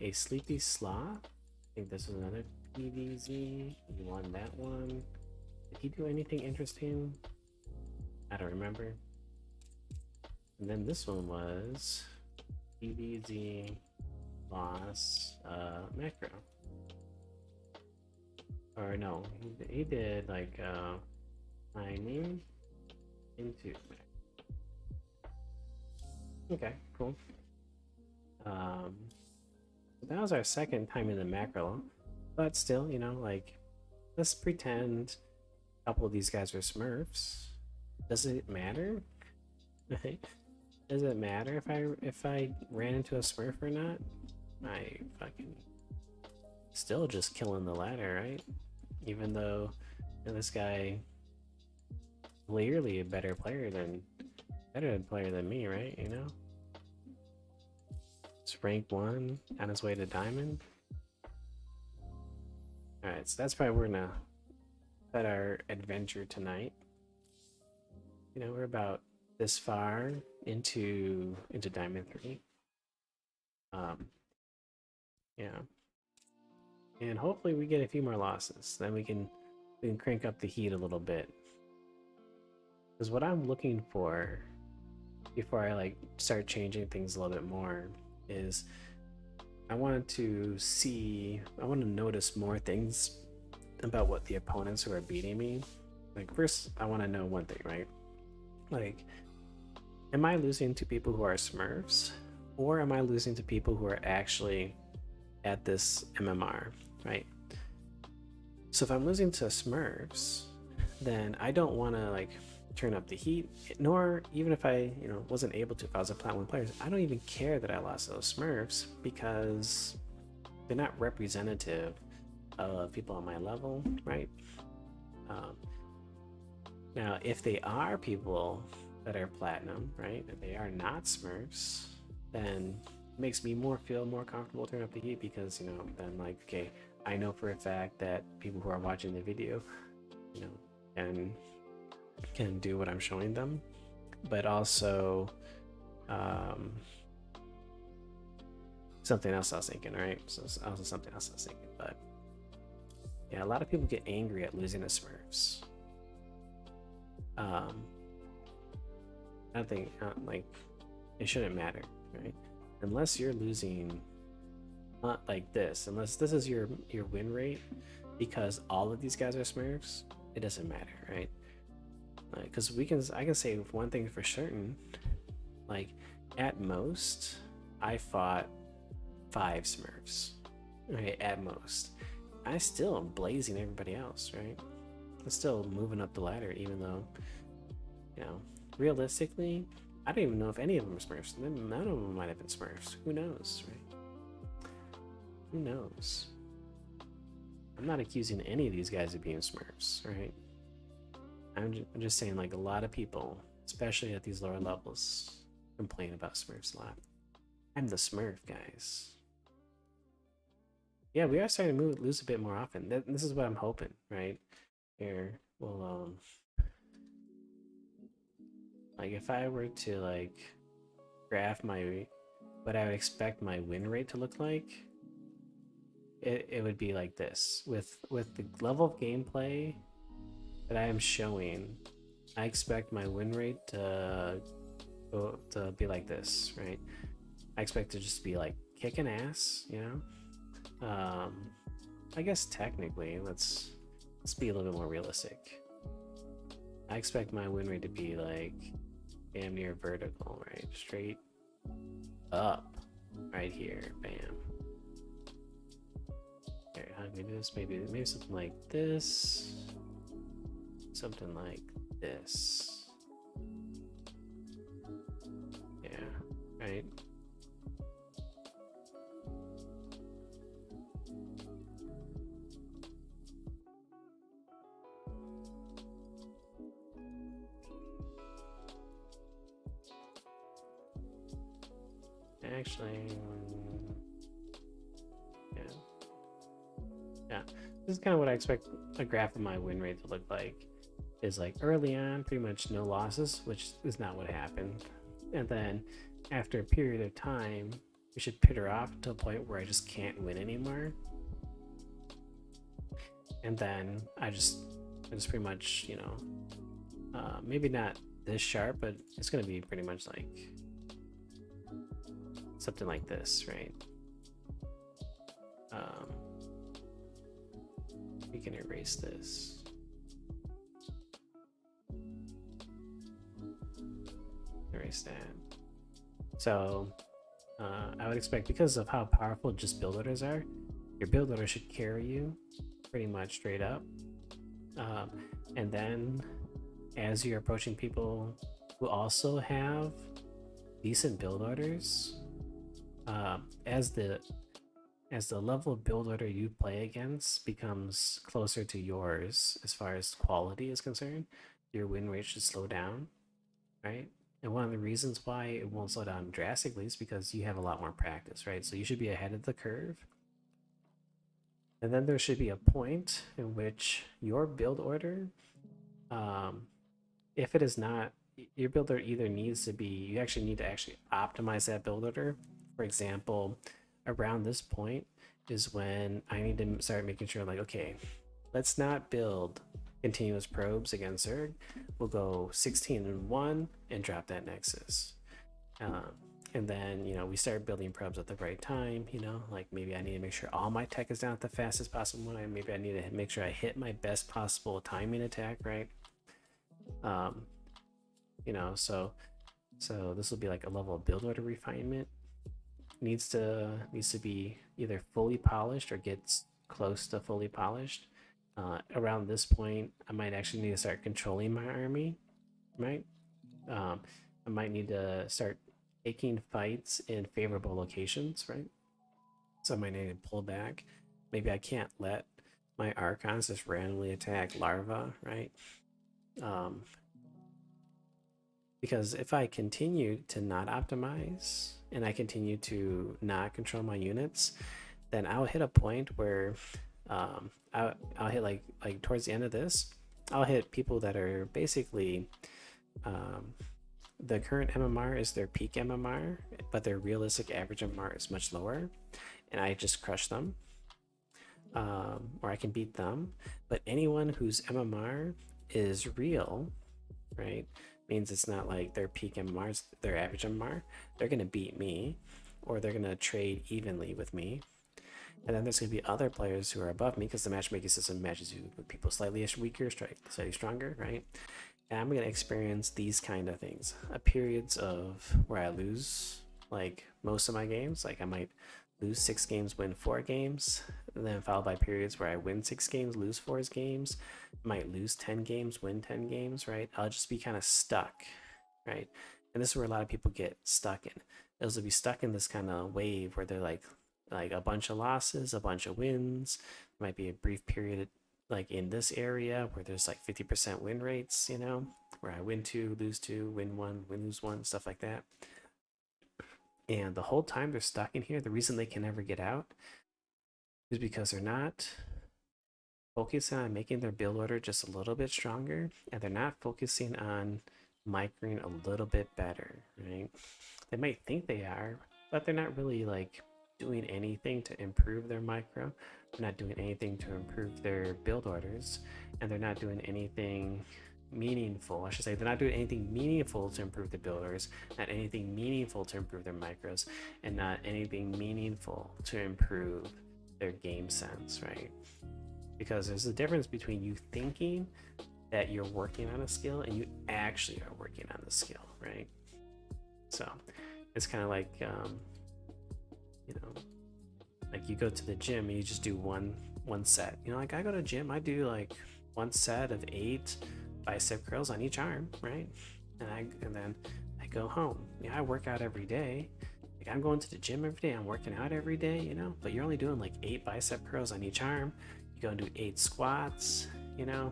A Sleepy Sloth. I think this was another PVZ. He won that one. Did he do anything interesting? I don't remember. And then this one was PVZ loss macro. Or no, he did like mining into okay, cool. That was our second time in the macro, but still, you know, like, let's pretend a couple of these guys are Smurfs. Does it matter? Does it matter if I ran into a Smurf or not? I fucking still just killing the ladder, right? Even though, you know, this guy clearly a better player than me, right? You know, it's rank 1 on his way to diamond. All right, so that's probably where we're gonna set our adventure tonight. You know, we're about this far into diamond 3. Yeah, and hopefully we get a few more losses, then we can crank up the heat a little bit. Because what I'm looking for before I like start changing things a little bit more is I want to notice more things about what the opponents who are beating me. Like, first I want to know one thing, right? Like, am I losing to people who are Smurfs, or am I losing to people who are actually at this MMR, right? So if I'm losing to Smurfs, then I don't want to like turn up the heat, nor even if I, you know, wasn't able to, if I was a Plat 1 player, I don't even care that I lost those Smurfs because they're not representative of people on my level, right? Now, if they are people that are platinum, right, and they are not Smurfs, then it makes me feel more comfortable turning up the heat because, you know, then like, okay, I know for a fact that people who are watching the video, you know, can do what I'm showing them, but also something else I was thinking, right? So also something else I was thinking, but Yeah, a lot of people get angry at losing to Smurfs. Um, I think like it shouldn't matter, right? Unless you're losing not like this, unless this is your win rate, because all of these guys are Smurfs, it doesn't matter, right? Because I can say one thing for certain, like at most, I fought 5 Smurfs, right? At most, I still am blazing everybody else, right? I'm still moving up the ladder, even though, you know, realistically, I don't even know if any of them are Smurfs. None of them might have been Smurfs. Who knows, right? Who knows? I'm not accusing any of these guys of being Smurfs, right? I'm just saying, like, a lot of people, especially at these lower levels, complain about Smurfs a lot. I'm the Smurf, guys. Yeah, we are starting to lose a bit more often. This is what I'm hoping, right? Here, well, like if I were to like graph what I would expect my win rate to look like, it would be like this. With the level of gameplay that I am showing, I expect my win rate to be like this, right? I expect to just be like kicking ass, you know. I guess technically, let's be a little bit more realistic. I expect my win rate to be like damn near vertical, right? Straight up, right here, bam. Here, how can we do this? Maybe something like this. Something like this. Yeah, right? Actually, yeah. Yeah. This is kind of what I expect a graph of my win rate to look like. Is like early on, pretty much no losses, which is not what happened. And then after a period of time, we should peter off to a point where I just can't win anymore. And then I just pretty much, you know, maybe not this sharp, but it's going to be pretty much like something like this, right? We can erase this. Erase that. So I would expect, because of how powerful just build orders are, your build order should carry you pretty much straight up. And then as you're approaching people who also have decent build orders, as the level of build order you play against becomes closer to yours as far as quality is concerned, your win rate should slow down, right? And one of the reasons why it won't slow down drastically is because you have a lot more practice, right? So you should be ahead of the curve. And then there should be a point in which your build order, if it is not, your build order either needs to be, you actually need to actually optimize that build order. For example, around this point is when I need to start making sure, like, okay, let's not build continuous probes against Zerg. We'll go 16-1 and drop that Nexus. And then, you know, we start building probes at the right time, you know, like maybe I need to make sure all my tech is down at the fastest possible one. Maybe I need to make sure I hit my best possible timing attack, right? You know, so this will be like a level of build order refinement. Needs to be either fully polished or gets close to fully polished. Around this point, I might actually need to start controlling my army, right? I might need to start taking fights in favorable locations, right? So I might need to pull back. Maybe I can't let my Archons just randomly attack larva, right? Because if I continue to not optimize and I continue to not control my units, then I'll hit a point where I'll hit like towards the end of this, I'll hit people that are basically the current MMR is their peak MMR, but their realistic average MMR is much lower, and I just crush them. or I can beat them. But anyone whose MMR is real, right, means it's not like their peak MMRs, their average MMR, they're going to beat me, or they're going to trade evenly with me. And then there's going to be other players who are above me because the matchmaking system matches you with people slightly weaker, slightly stronger, right? And I'm going to experience these kind of things. Periods of where I lose like most of my games. Like I might lose 6 games, win 4 games, and then followed by periods where I win 6 games, lose 4 games, might lose 10 games, win 10 games, right? I'll just be kind of stuck, right? And this is where a lot of people get stuck in. They'll be stuck in this kind of wave where they're like a bunch of losses, a bunch of wins. There might be a brief period like in this area where there's like 50% win rates, you know, where I win 2, lose 2, win 1, win, lose 1, stuff like that. And the whole time they're stuck in here, the reason they can never get out is because they're not focusing on making their build order just a little bit stronger, and they're not focusing on microing a little bit better, right? They might think they are, but they're not really like doing anything to improve their micro. They're not doing anything to improve their build orders, and they're not doing anything meaningful. I should say they're not doing anything meaningful to improve the builders, not anything meaningful to improve their micros, and not anything meaningful to improve their game sense, right? Because there's a difference between you thinking that you're working on a skill and you actually are working on the skill, right? So it's kind of like you know, like you go to the gym and you just do one set. You know, like I go to the gym, I do like 1 set of 8 bicep curls on each arm, right? And then I go home. Yeah, I work out every day. Like I'm going to the gym every day. I'm working out every day, you know. But you're only doing like 8 bicep curls on each arm. You go and do 8 squats, you know.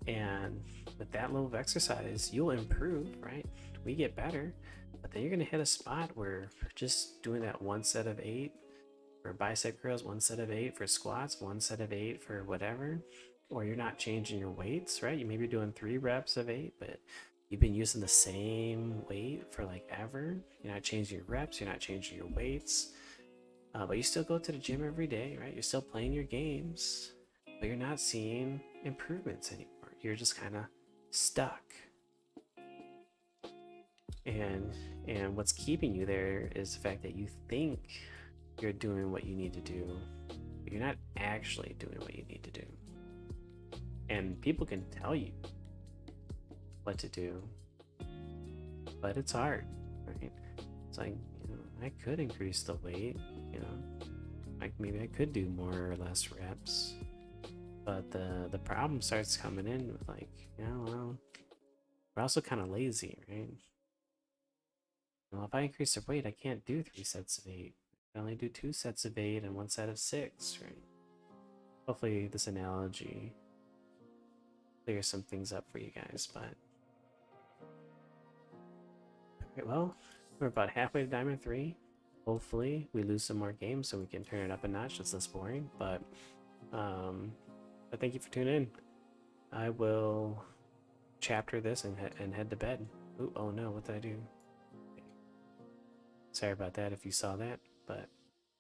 And with that level of exercise, you'll improve, right? We get better. But then you're gonna hit a spot where just doing that 1 set of 8 for bicep curls, 1 set of 8 for squats, 1 set of 8 for whatever, or you're not changing your weights, right? You maybe be doing 3 reps of 8, but you've been using the same weight for like ever. You're not changing your reps, you're not changing your weights, but you still go to the gym every day, right? You're still playing your games, but you're not seeing improvements anymore. You're just kind of stuck. And what's keeping you there is the fact that you think you're doing what you need to do, but you're not actually doing what you need to do. And people can tell you what to do, but it's hard, right? It's like, you know, I could increase the weight, you know, like maybe I could do more or less reps, but the problem starts coming in with like, you know, well, we're also kind of lazy, right? Well, if I increase the weight, I can't do 3 sets of 8. I only do 2 sets of 8 and 1 set of 6, right? Hopefully this analogy clears some things up for you guys, but... Alright, well, we're about halfway to Diamond 3. Hopefully we lose some more games so we can turn it up a notch. It's less boring, but thank you for tuning in. I will chapter this and head to bed. Ooh, oh no, what did I do? Okay. Sorry about that if you saw that, but